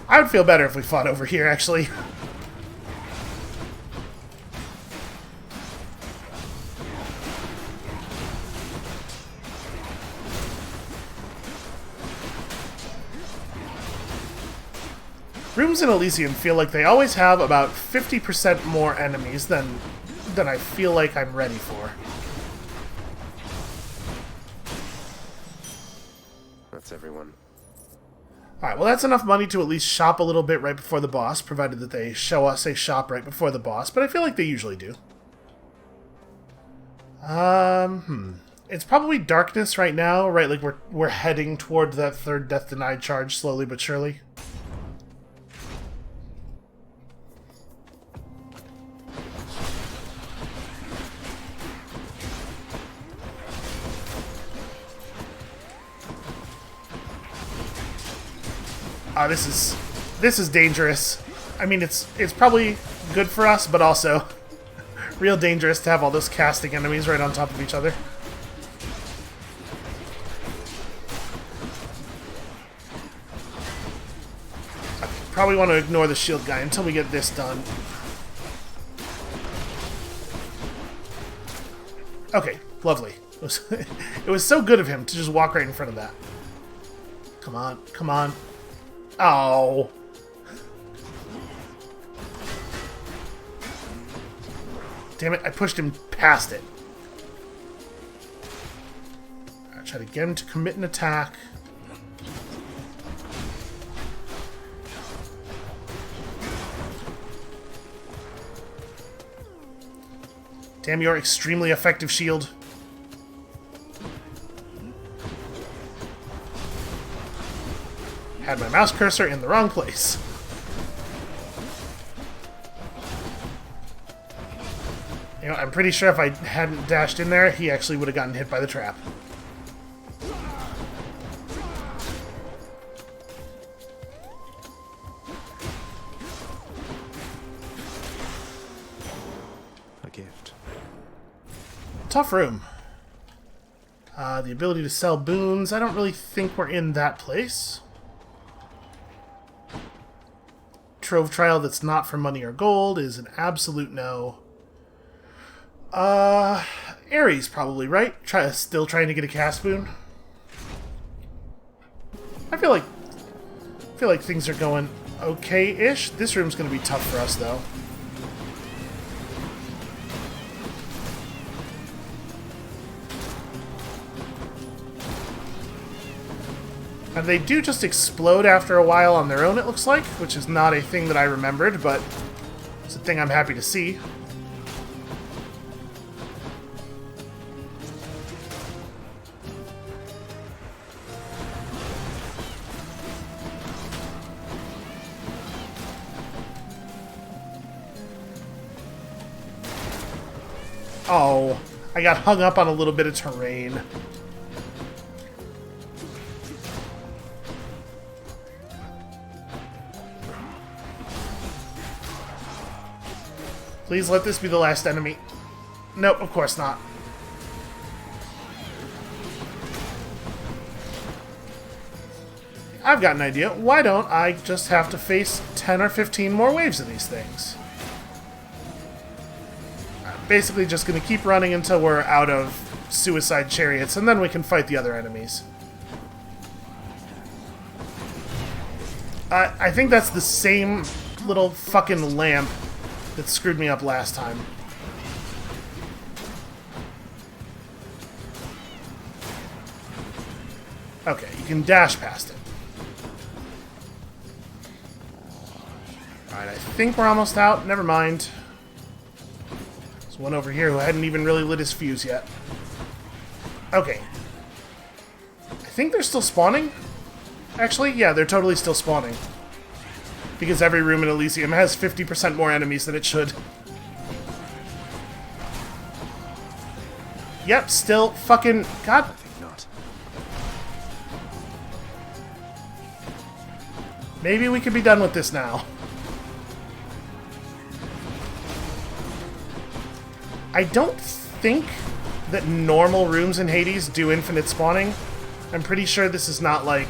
I would feel better if we fought over here, actually. Rooms in Elysium feel like they always have about 50% more enemies than I feel like I'm ready for. That's everyone. Alright, well that's enough money to at least shop a little bit right before the boss, provided that they show us a shop right before the boss, but I feel like they usually do. It's probably darkness right now, right? Like we're heading toward that third death denied charge slowly but surely. This is dangerous. I mean, it's probably good for us, but also real dangerous to have all those casting enemies right on top of each other. I probably want to ignore the shield guy until we get this done. Okay, lovely. It was so good of him to just walk right in front of that. Come on, come on. Oh. Damn it, I pushed him past it. Alright, try to get him to commit an attack. Damn your extremely effective shield. Had my mouse cursor in the wrong place. You know, I'm pretty sure if I hadn't dashed in there, he actually would have gotten hit by the trap. A gift. Tough room. The ability to sell boons. I don't really think we're in that place. Trove trial that's not for money or gold is an absolute no. Ares probably, right? Still trying to get a cast boon. I feel like things are going okay-ish. This room's gonna be tough for us though. And they do just explode after a while on their own, it looks like, which is not a thing that I remembered, but it's a thing I'm happy to see. Oh, I got hung up on a little bit of terrain. Please let this be the last enemy. Nope, of course not. I've got an idea. Why don't I just have to face 10 or 15 more waves of these things? I'm basically just going to keep running until we're out of suicide chariots, and then we can fight the other enemies. I think that's the same little fucking lamp that screwed me up last time. Okay, you can dash past it. Alright, I think we're almost out. Never mind. There's one over here who hadn't even really lit his fuse yet. Okay. I think they're still spawning. Actually, yeah, they're totally still spawning. Because every room in Elysium has 50% more enemies than it should. Yep, still fucking... God. I think not. Maybe we could be done with this now. I don't think that normal rooms in Hades do infinite spawning. I'm pretty sure this is not like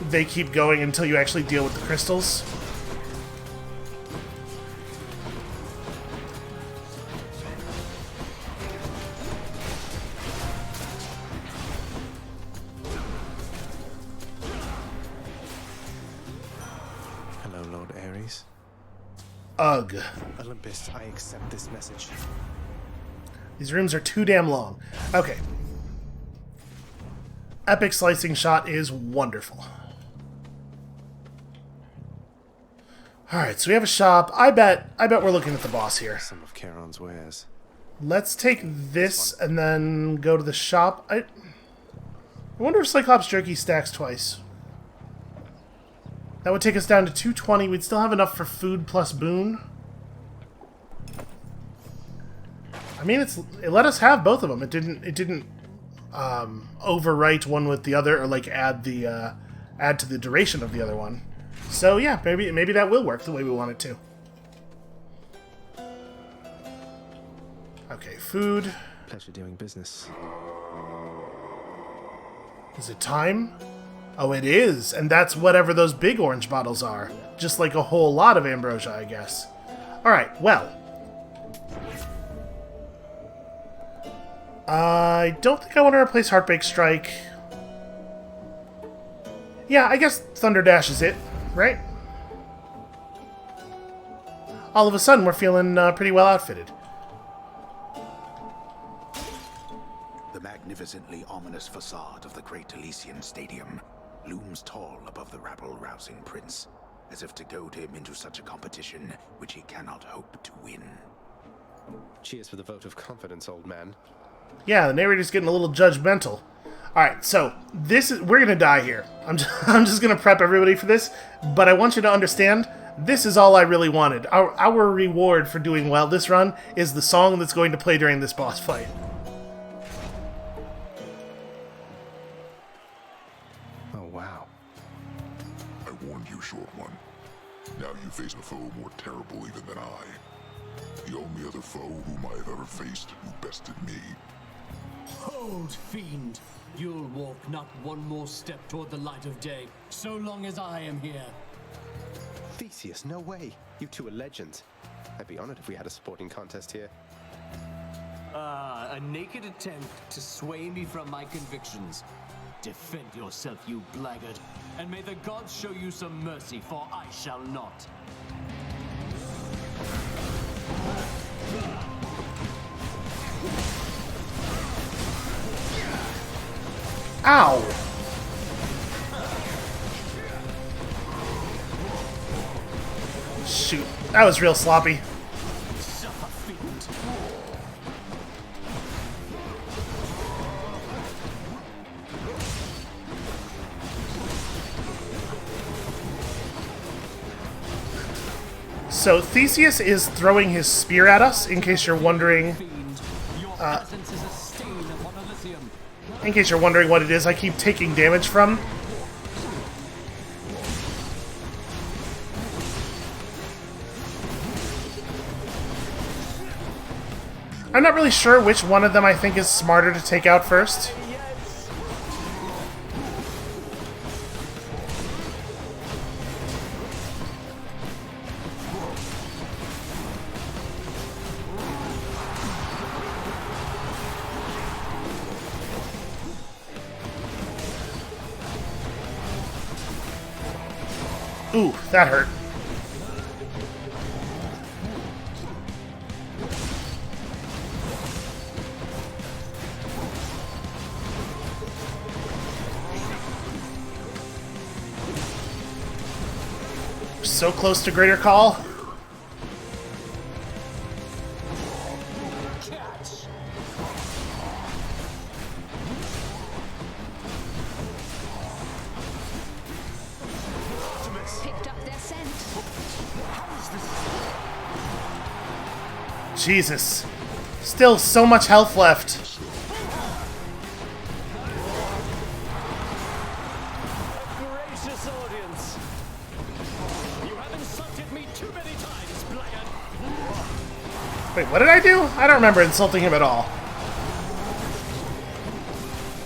they keep going until you actually deal with the crystals. Hello, Lord Ares. Ugh. Olympus, I accept this message. These rooms are too damn long. Okay. Epic slicing shot is wonderful. Alright, so we have a shop. I bet we're looking at the boss here. Some of Charon's wares. Let's take this and then go to the shop. I wonder if Cyclops Jerky stacks twice. That would take us down to 220. We'd still have enough for food plus boon. I mean, it let us have both of them. It didn't overwrite one with the other, or like add to the duration of the other one. So yeah, maybe that will work the way we want it to. Okay, food. Pleasure doing business. Is it time? Oh, it is, and that's whatever those big orange bottles are. Just like a whole lot of ambrosia, I guess. Alright, well. I don't think I want to replace Heartbreak Strike. Yeah, I guess Thunder Dash is it, right? All of a sudden, we're feeling pretty well outfitted. The magnificently ominous facade of the great Elysian Stadium looms tall above the rabble-rousing prince, as if to goad him into such a competition which he cannot hope to win. Cheers for the vote of confidence, old man. Yeah, the narrator's getting a little judgmental. Alright, so we're gonna die here. I'm just gonna prep everybody for this, but I want you to understand, this is all I really wanted. Our reward for doing well this run is the song that's going to play during this boss fight. Oh, wow. I warned you, short one. Now you face a foe more terrible even than I. The only other foe whom I have ever faced who bested me. Hold, fiend! You'll walk not one more step toward the light of day, so long as I am here. Theseus, no way. You two are legends. I'd be honored if we had a sporting contest here. A naked attempt to sway me from my convictions. Defend yourself, you blackguard, and may the gods show you some mercy, for I shall not. Ow! Shoot, that was real sloppy. So Theseus is throwing his spear at us, in case you're wondering. In case you're wondering what it is I keep taking damage from. I'm not really sure which one of them I think is smarter to take out first. Ooh, that hurt. We're so close to Greater Call. Jesus. Still so much health left. Gracious audience. You have insulted me too many times, blackguard. Wait, what did I do? I don't remember insulting him at all.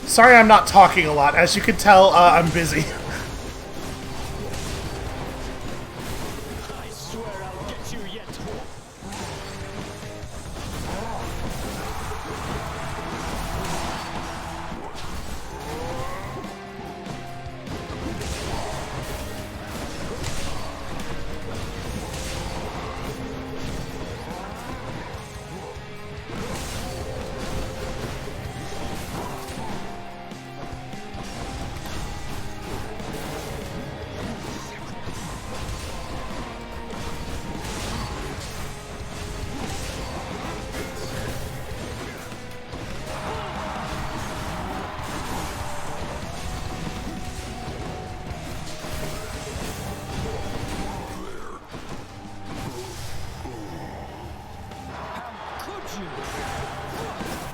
Sorry I'm not talking a lot. As you can tell, I'm busy.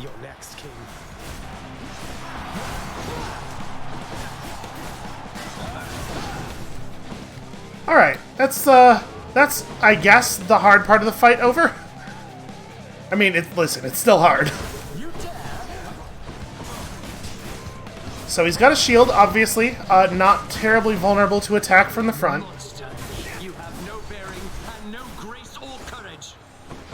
You're next, King. Alright, that's I guess the hard part of the fight over. I mean, listen, it's still hard. So he's got a shield, obviously, not terribly vulnerable to attack from the front. You have no bearing and no grace or courage.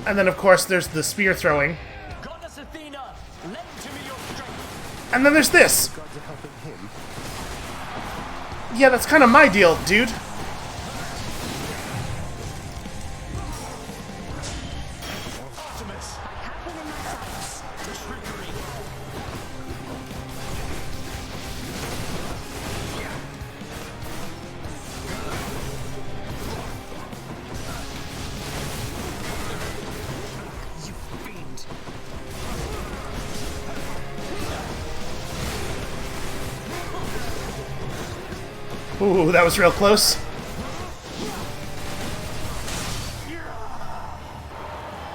And then, of course, there's the spear throwing. Goddess Athena, lend to me your strength. And then there's this. Gods are helping him. Yeah, that's kind of my deal, dude. Artemis, I have one in my sights. Trickery. You fiend. Ooh, that was real close.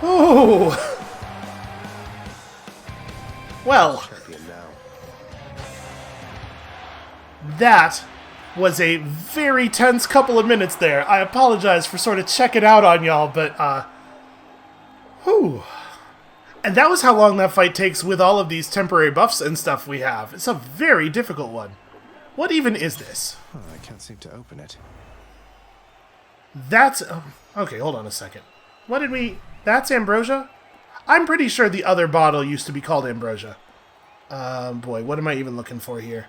Ooh. Well, that was a very tense couple of minutes there. I apologize for sort of checking out on y'all, but, whew. And that was how long that fight takes with all of these temporary buffs and stuff we have. It's a very difficult one. What even is this? Oh, I can't seem to open it. That's... okay, hold on a second. What did we... That's ambrosia? I'm pretty sure the other bottle used to be called ambrosia. Boy, what am I even looking for here?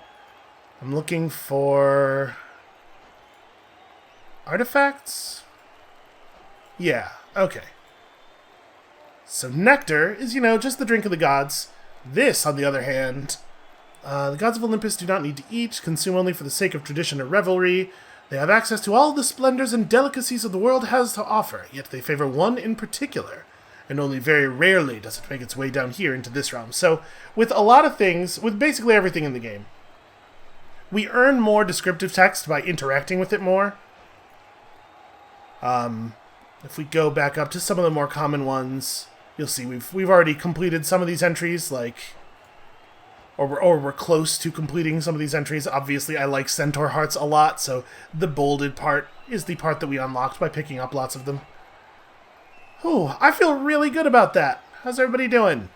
I'm looking for... artifacts? Yeah, okay. So nectar is, just the drink of the gods. This, on the other hand... the gods of Olympus do not need to eat, consume only for the sake of tradition or revelry. They have access to all the splendors and delicacies of the world has to offer, yet they favor one in particular, and only very rarely does it make its way down here into this realm. So, with a lot of things, with basically everything in the game, we earn more descriptive text by interacting with it more. If we go back up to some of the more common ones, you'll see we've already completed some of these entries, like... Or we're close to completing some of these entries. Obviously, I like Centaur Hearts a lot, so the bolded part is the part that we unlocked by picking up lots of them. Oh, I feel really good about that. How's everybody doing?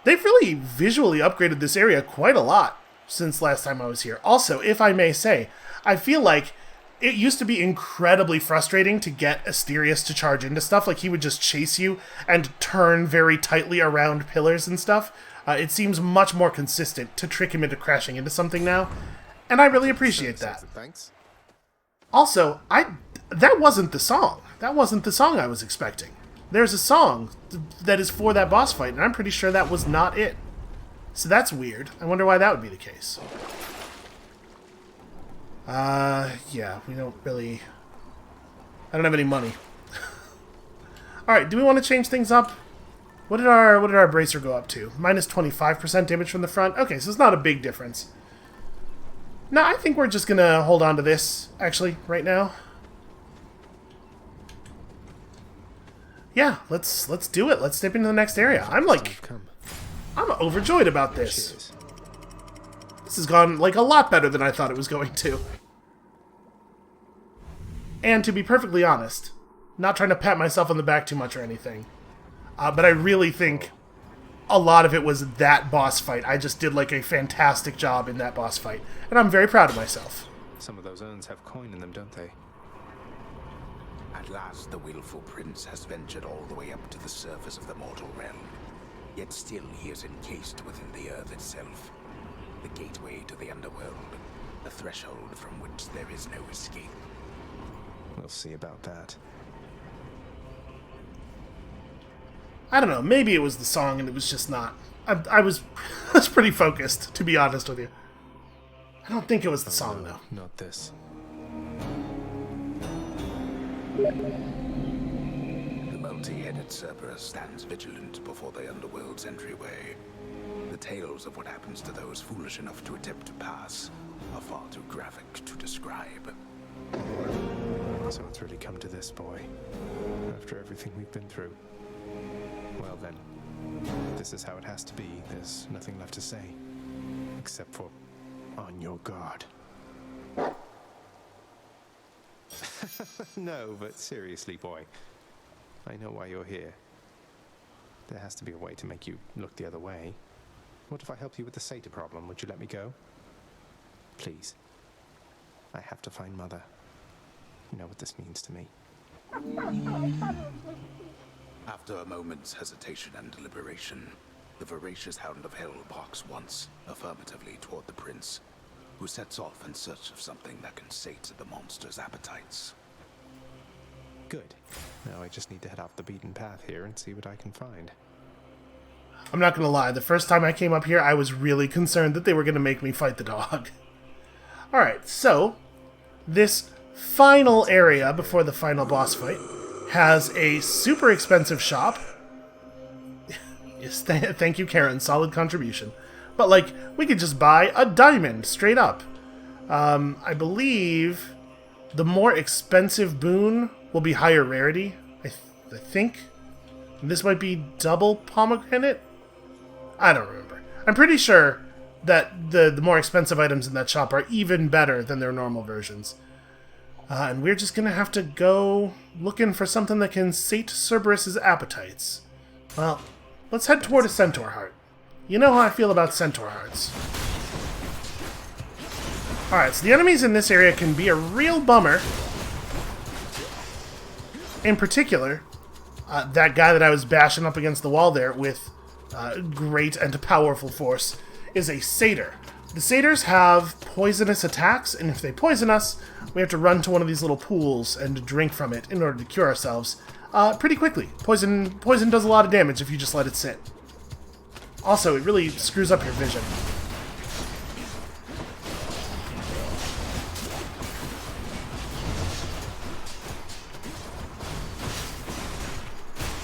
They've really visually upgraded this area quite a lot since last time I was here. Also, if I may say, I feel like it used to be incredibly frustrating to get Asterius to charge into stuff. Like, he would just chase you and turn very tightly around pillars and stuff. It seems much more consistent to trick him into crashing into something now, and I really appreciate that. Thanks. Also, that wasn't the song. That wasn't the song I was expecting. There's a song that is for that boss fight, and I'm pretty sure that was not it. So that's weird. I wonder why that would be the case. Yeah, we don't really... I don't have any money. Alright, do we want to change things up? What did our bracer go up to? Minus 25% damage from the front? Okay, so it's not a big difference. No, I think we're just gonna hold on to this, actually, right now. Yeah, let's do it. Let's step into the next area. I'm overjoyed about this. This has gone, like, a lot better than I thought it was going to. And to be perfectly honest, not trying to pat myself on the back too much or anything, but I really think a lot of it was that boss fight. I just did, like, a fantastic job in that boss fight, and I'm very proud of myself. Some of those urns have coin in them, don't they? At last, the willful prince has ventured all the way up to the surface of the mortal realm. Yet still he is encased within the earth itself. The gateway to the underworld. A threshold from which there is no escape. We'll see about that. I don't know, maybe it was the song and it was just not. I was pretty focused, to be honest with you. I don't think it was the song, though. Not this. The multi-headed Cerberus stands vigilant before the underworld's entryway. The tales of what happens to those foolish enough to attempt to pass are far too graphic to describe. So it's really come to this, boy. After everything we've been through. Well then, this is how it has to be. There's nothing left to say. Except for, on your guard. No, but seriously, boy. I know why you're here. There has to be a way to make you look the other way. What if I help you with the satyr problem? Would you let me go? Please. I have to find Mother. You know what this means to me. After a moment's hesitation and deliberation, the voracious Hound of Hell barks once, affirmatively toward the prince, who sets off in search of something that can sate the monster's appetites. Good. Now I just need to head off the beaten path here and see what I can find. I'm not going to lie, the first time I came up here, I was really concerned that they were going to make me fight the dog. Alright, so, this final area before the final boss fight has a super expensive shop. Yes, thank you, Karen, solid contribution. But, like, we could just buy a diamond, straight up. I believe the more expensive boon will be higher rarity, I think. This might be double pomegranate? I don't remember. I'm pretty sure that the more expensive items in that shop are even better than their normal versions. And we're just going to have to go looking for something that can sate Cerberus's appetites. Well, let's head toward a centaur heart. You know how I feel about centaur hearts. Alright, so the enemies in this area can be a real bummer. In particular, that guy that I was bashing up against the wall there with great and powerful force is a satyr. The satyrs have poisonous attacks, and if they poison us, we have to run to one of these little pools and drink from it in order to cure ourselves pretty quickly. Poison does a lot of damage if you just let it sit. Also, it really screws up your vision.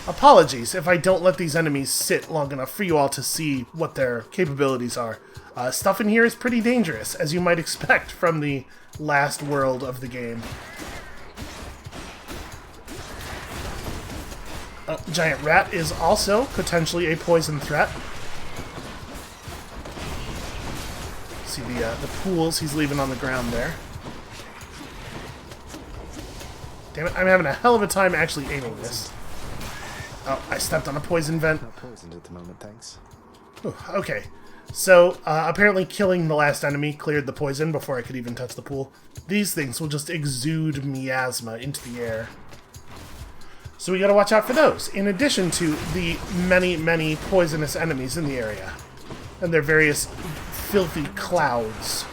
Apologies if I don't let these enemies sit long enough for you all to see what their capabilities are. Stuff in here is pretty dangerous, as you might expect from the last world of the game. Giant rat is also potentially a poison threat. See the pools he's leaving on the ground there. Damn it, I'm having a hell of a time actually aiming this. Oh, I stepped on a poison vent. Not poisoned at the moment, thanks. Ooh, okay. So, apparently killing the last enemy cleared the poison before I could even touch the pool. These things will just exude miasma into the air. So we gotta watch out for those, in addition to the many, many poisonous enemies in the area. And their various filthy clouds.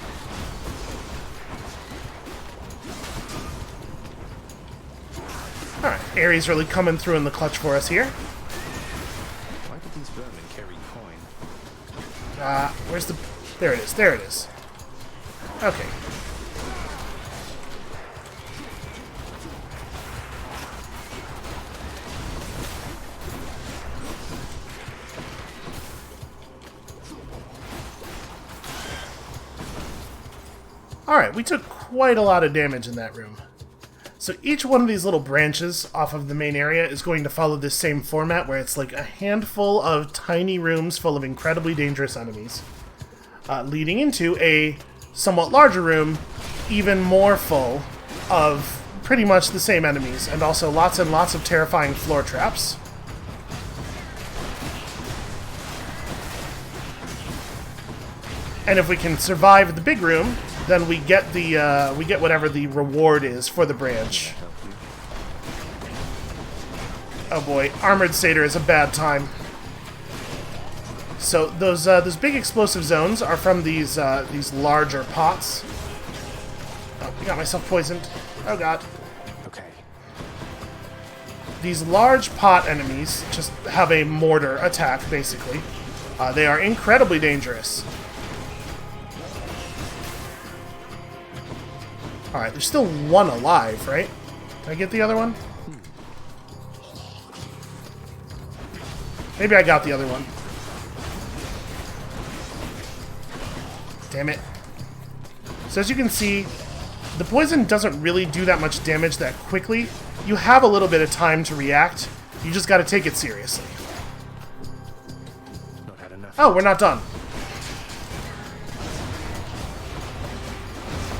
Alright, Ares really coming through in the clutch for us here. Why did these vermin carry coin? Where's the... There it is, there it is. Okay. Alright, we took quite a lot of damage in that room. So each one of these little branches off of the main area is going to follow this same format where it's like a handful of tiny rooms full of incredibly dangerous enemies, leading into a somewhat larger room, even more full of pretty much the same enemies, and also lots and lots of terrifying floor traps. And if we can survive the big room, then we get whatever the reward is for the branch. Oh boy, Armored Satyr is a bad time. So those big explosive zones are from these larger pots. Oh, I got myself poisoned. Oh god. Okay. These large pot enemies just have a mortar attack, basically. They are incredibly dangerous. Alright, there's still one alive, right? Did I get the other one? Maybe I got the other one. Damn it. So as you can see, the poison doesn't really do that much damage that quickly. You have a little bit of time to react. You just gotta take it seriously. Oh, we're not done.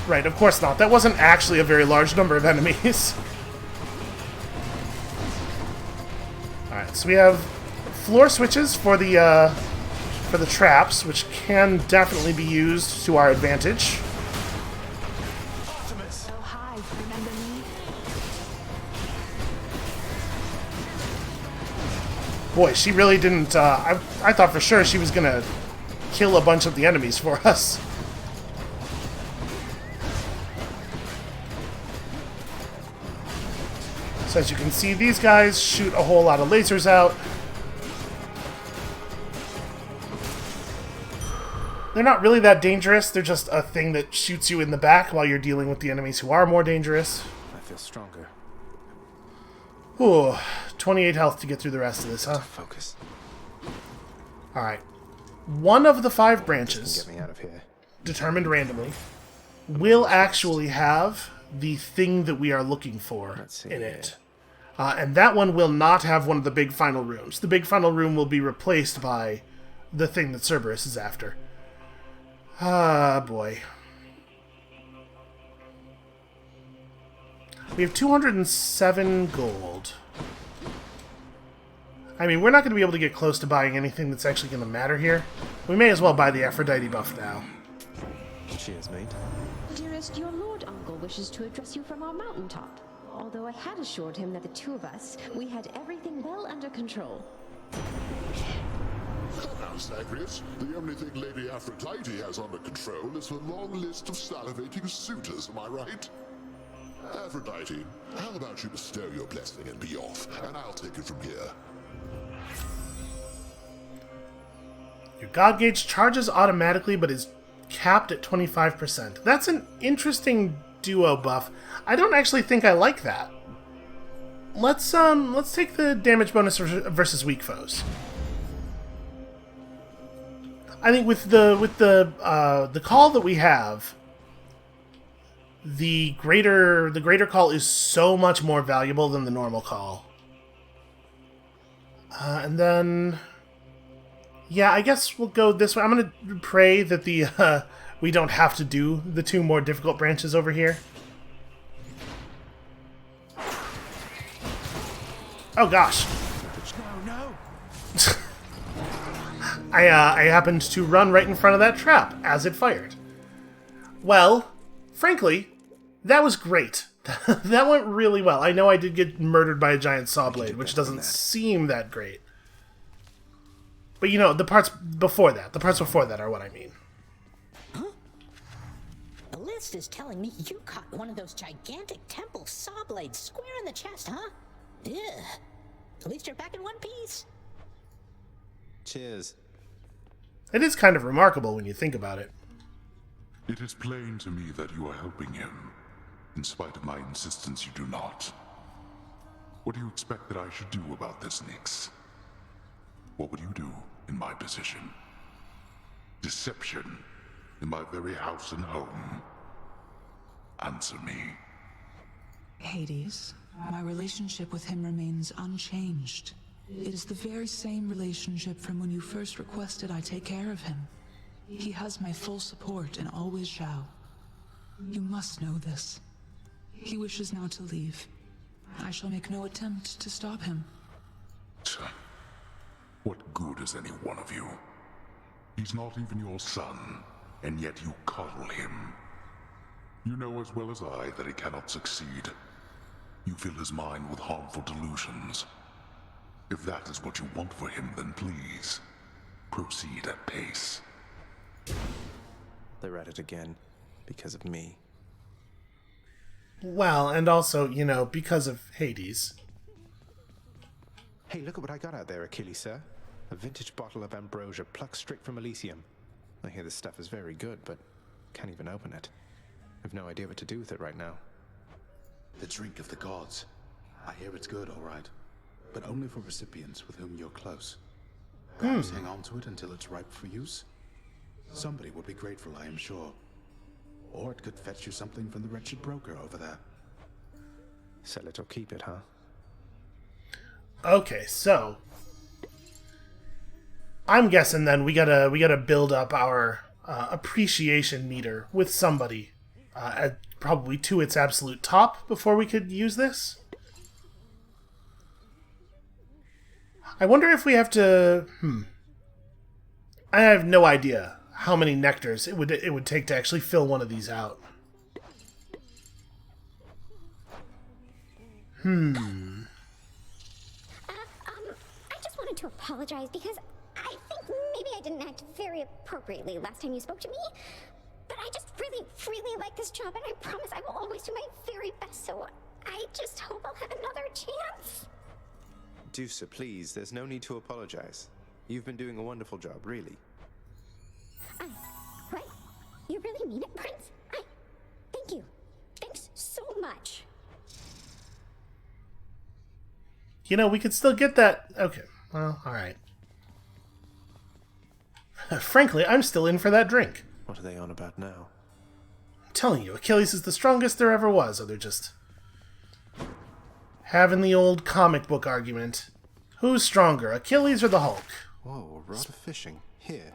Right, of course not. That wasn't actually a very large number of enemies. Alright, so we have floor switches for the traps, which can definitely be used to our advantage. Artemis. Oh, hi. Remember me? Boy, she really didn't... I thought for sure she was gonna kill a bunch of the enemies for us. So as you can see, these guys shoot a whole lot of lasers out. They're not really that dangerous. They're just a thing that shoots you in the back while you're dealing with the enemies who are more dangerous. I feel stronger. Ooh, 28 health to get through the rest of this, huh? Focus. Alright. One of the 5 branches, Get me out of here. determined randomly, will actually have the thing that we are looking for in it. And that one will not have one of the big final rooms. The big final room will be replaced by the thing that Cerberus is after. Ah, boy. We have 207 gold. I mean, we're not going to be able to get close to buying anything that's actually going to matter here. We may as well buy the Aphrodite buff now. Cheers, mate. Dearest, your lord uncle wishes to address you from our mountaintop. Although I had assured him that the two of us, we had everything well under control. Now, Zagreus, the only thing Lady Aphrodite has under control is her long list of salivating suitors, am I right? Aphrodite, how about you bestow your blessing and be off, and I'll take it from here. Your god gauge charges automatically, but is capped at 25%. That's an interesting duo buff. I don't actually think I like that. Let's take the damage bonus versus weak foes. I think with the call that we have, the greater call is so much more valuable than the normal call. And then, yeah, I guess we'll go this way. I'm gonna pray that the we don't have to do the 2 more difficult branches over here. Oh gosh. No. I happened to run right in front of that trap as it fired. Well, frankly, that was great. That went really well. I know I did get murdered by a giant saw blade, which doesn't seem that great. But you know, the parts before that are what I mean. Huh? The list is telling me you caught one of those gigantic temple saw blades square in the chest, huh? Ugh. At least you're back in one piece. Cheers. It is kind of remarkable when you think about it. It is plain to me that you are helping him. In spite of my insistence, you do not. What do you expect that I should do about this, Nyx? What would you do in my position? Deception in my very house and home. Answer me. Hades, my relationship with him remains unchanged. It is the very same relationship from when you first requested I take care of him. He has my full support and always shall. You must know this. He wishes now to leave. I shall make no attempt to stop him. What good is any one of you? He's not even your son, and yet you coddle him. You know as well as I that he cannot succeed. You fill his mind with harmful delusions. If that is what you want for him, then please, proceed at pace. They're at it again, because of me. Well, and also, you know, because of Hades. Hey, look at what I got out there, Achilles, sir. A vintage bottle of ambrosia plucked straight from Elysium. I hear this stuff is very good, but can't even open it. I've no idea what to do with it right now. The drink of the gods. I hear it's good, all right. But only for recipients with whom you're close. Perhaps hang on to it until it's ripe for use. Somebody would be grateful, I am sure. Or it could fetch you something from the wretched broker over there. Sell it or keep it, huh? Okay, so I'm guessing then we gotta build up our appreciation meter with somebody, probably to its absolute top before we could use this. I wonder if we have to. I have no idea how many nectars it would take to actually fill one of these out. I just wanted to apologize because I think maybe I didn't act very appropriately last time you spoke to me. But I just really, really like this job, and I promise I will always do my very best, so I just hope I'll have another chance. Deuce, please, there's no need to apologize. You've been doing a wonderful job, really. What? You really mean it, Prince? Thank you. Thanks so much. You know, we could still get that. Okay, well, alright. Frankly, I'm still in for that drink. What are they on about now? I'm telling you, Achilles is the strongest there ever was, or they're just having the old comic book argument. Who's stronger, Achilles or the Hulk? Whoa, a rod of fishing. Here.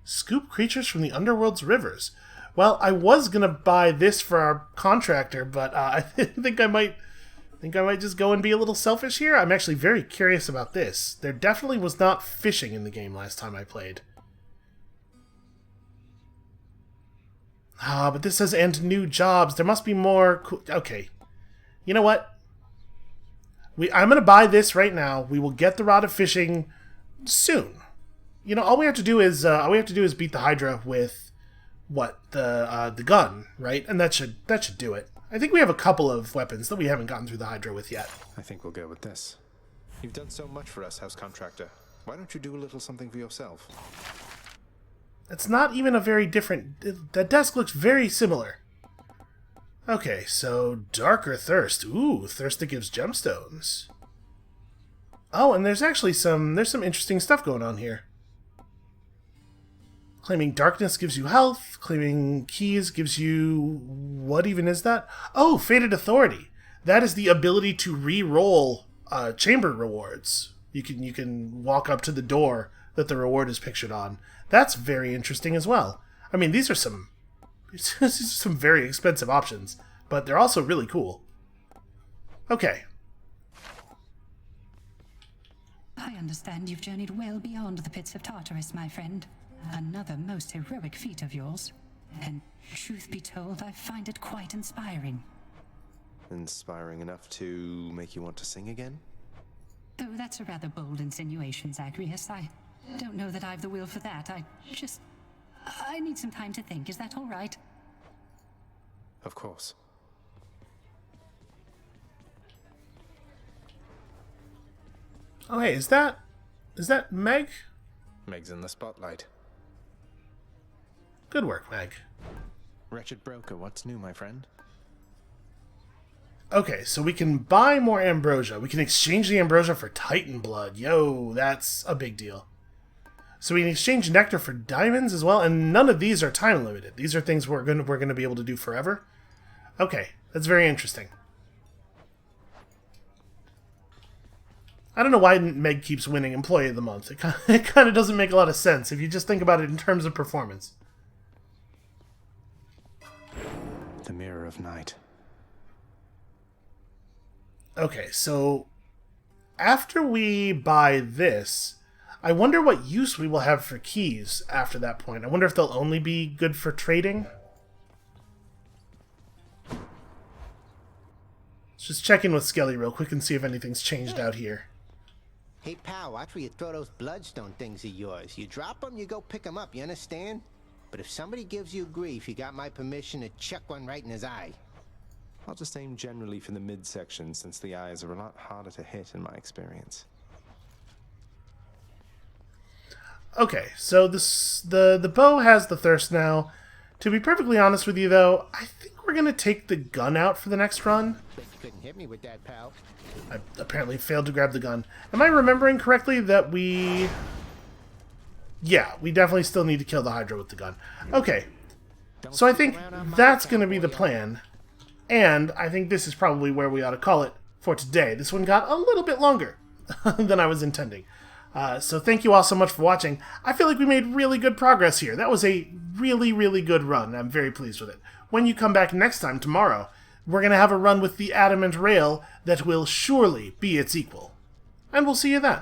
Scoop creatures from the underworld's rivers. Well, I was gonna buy this for our contractor, but I think I might just go and be a little selfish here. I'm actually very curious about this. There definitely was not fishing in the game last time I played. But this says, and new jobs. There must be more. Okay. You know what? I'm going to buy this right now. We will get the rod of fishing soon. You know, all we have to do is beat the Hydra with the gun, right? And that should do it. I think we have a couple of weapons that we haven't gotten through the Hydra with yet. I think we'll go with this. You've done so much for us, House Contractor. Why don't you do a little something for yourself? It's not even a very different... That desk looks very similar. Okay, so Darker Thirst. Ooh, thirst that gives gemstones. Oh, and there's actually some interesting stuff going on here. Claiming darkness gives you health. Claiming keys gives you... What even is that? Oh, Fated Authority. That is the ability to re-roll chamber rewards. You can walk up to the door that the reward is pictured on. That's very interesting as well. I mean, these are some very expensive options, but they're also really cool. Okay. I understand you've journeyed well beyond the pits of Tartarus, my friend. Another most heroic feat of yours. And truth be told, I find it quite inspiring. Inspiring enough to make you want to sing again? Though that's a rather bold insinuation, Zagreus. I don't know that I've the will for that. I need some time to think. Is that all right? Of course. Oh, hey, is that Meg? Meg's in the spotlight. Good work, Meg. Wretched broker, what's new, my friend? Okay, so we can buy more ambrosia. We can exchange the ambrosia for Titan blood. Yo, that's a big deal. So we can exchange nectar for diamonds as well, and none of these are time limited. These are things we're gonna be able to do forever. Okay, that's very interesting. I don't know why Meg keeps winning Employee of the Month. It kind of doesn't make a lot of sense if you just think about it in terms of performance. The Mirror of Night. Okay, so after we buy this, I wonder what use we will have for keys after that point. I wonder if they'll only be good for trading. Let's just check in with Skelly real quick and see if anything's changed out here. Hey, pal, watch where you throw those bloodstone things of yours. You drop them, you go pick them up, you understand? But if somebody gives you grief, you got my permission to chuck one right in his eye. I'll just aim generally for the midsection, since the eyes are a lot harder to hit in my experience. Okay, so the bow has the thirst now. To be perfectly honest with you, though, I think we're going to take the gun out for the next run. Bet you couldn't hit me with that, pal. I apparently failed to grab the gun. Am I remembering correctly that we... Yeah, we definitely still need to kill the Hydra with the gun. Okay, so I think that's going to be the plan. And I think this is probably where we ought to call it for today. This one got a little bit longer than I was intending. So thank you all so much for watching. I feel like we made really good progress here. That was a really, really good run. I'm very pleased with it. When you come back next time, tomorrow, we're going to have a run with the adamant rail that will surely be its equal. And we'll see you then.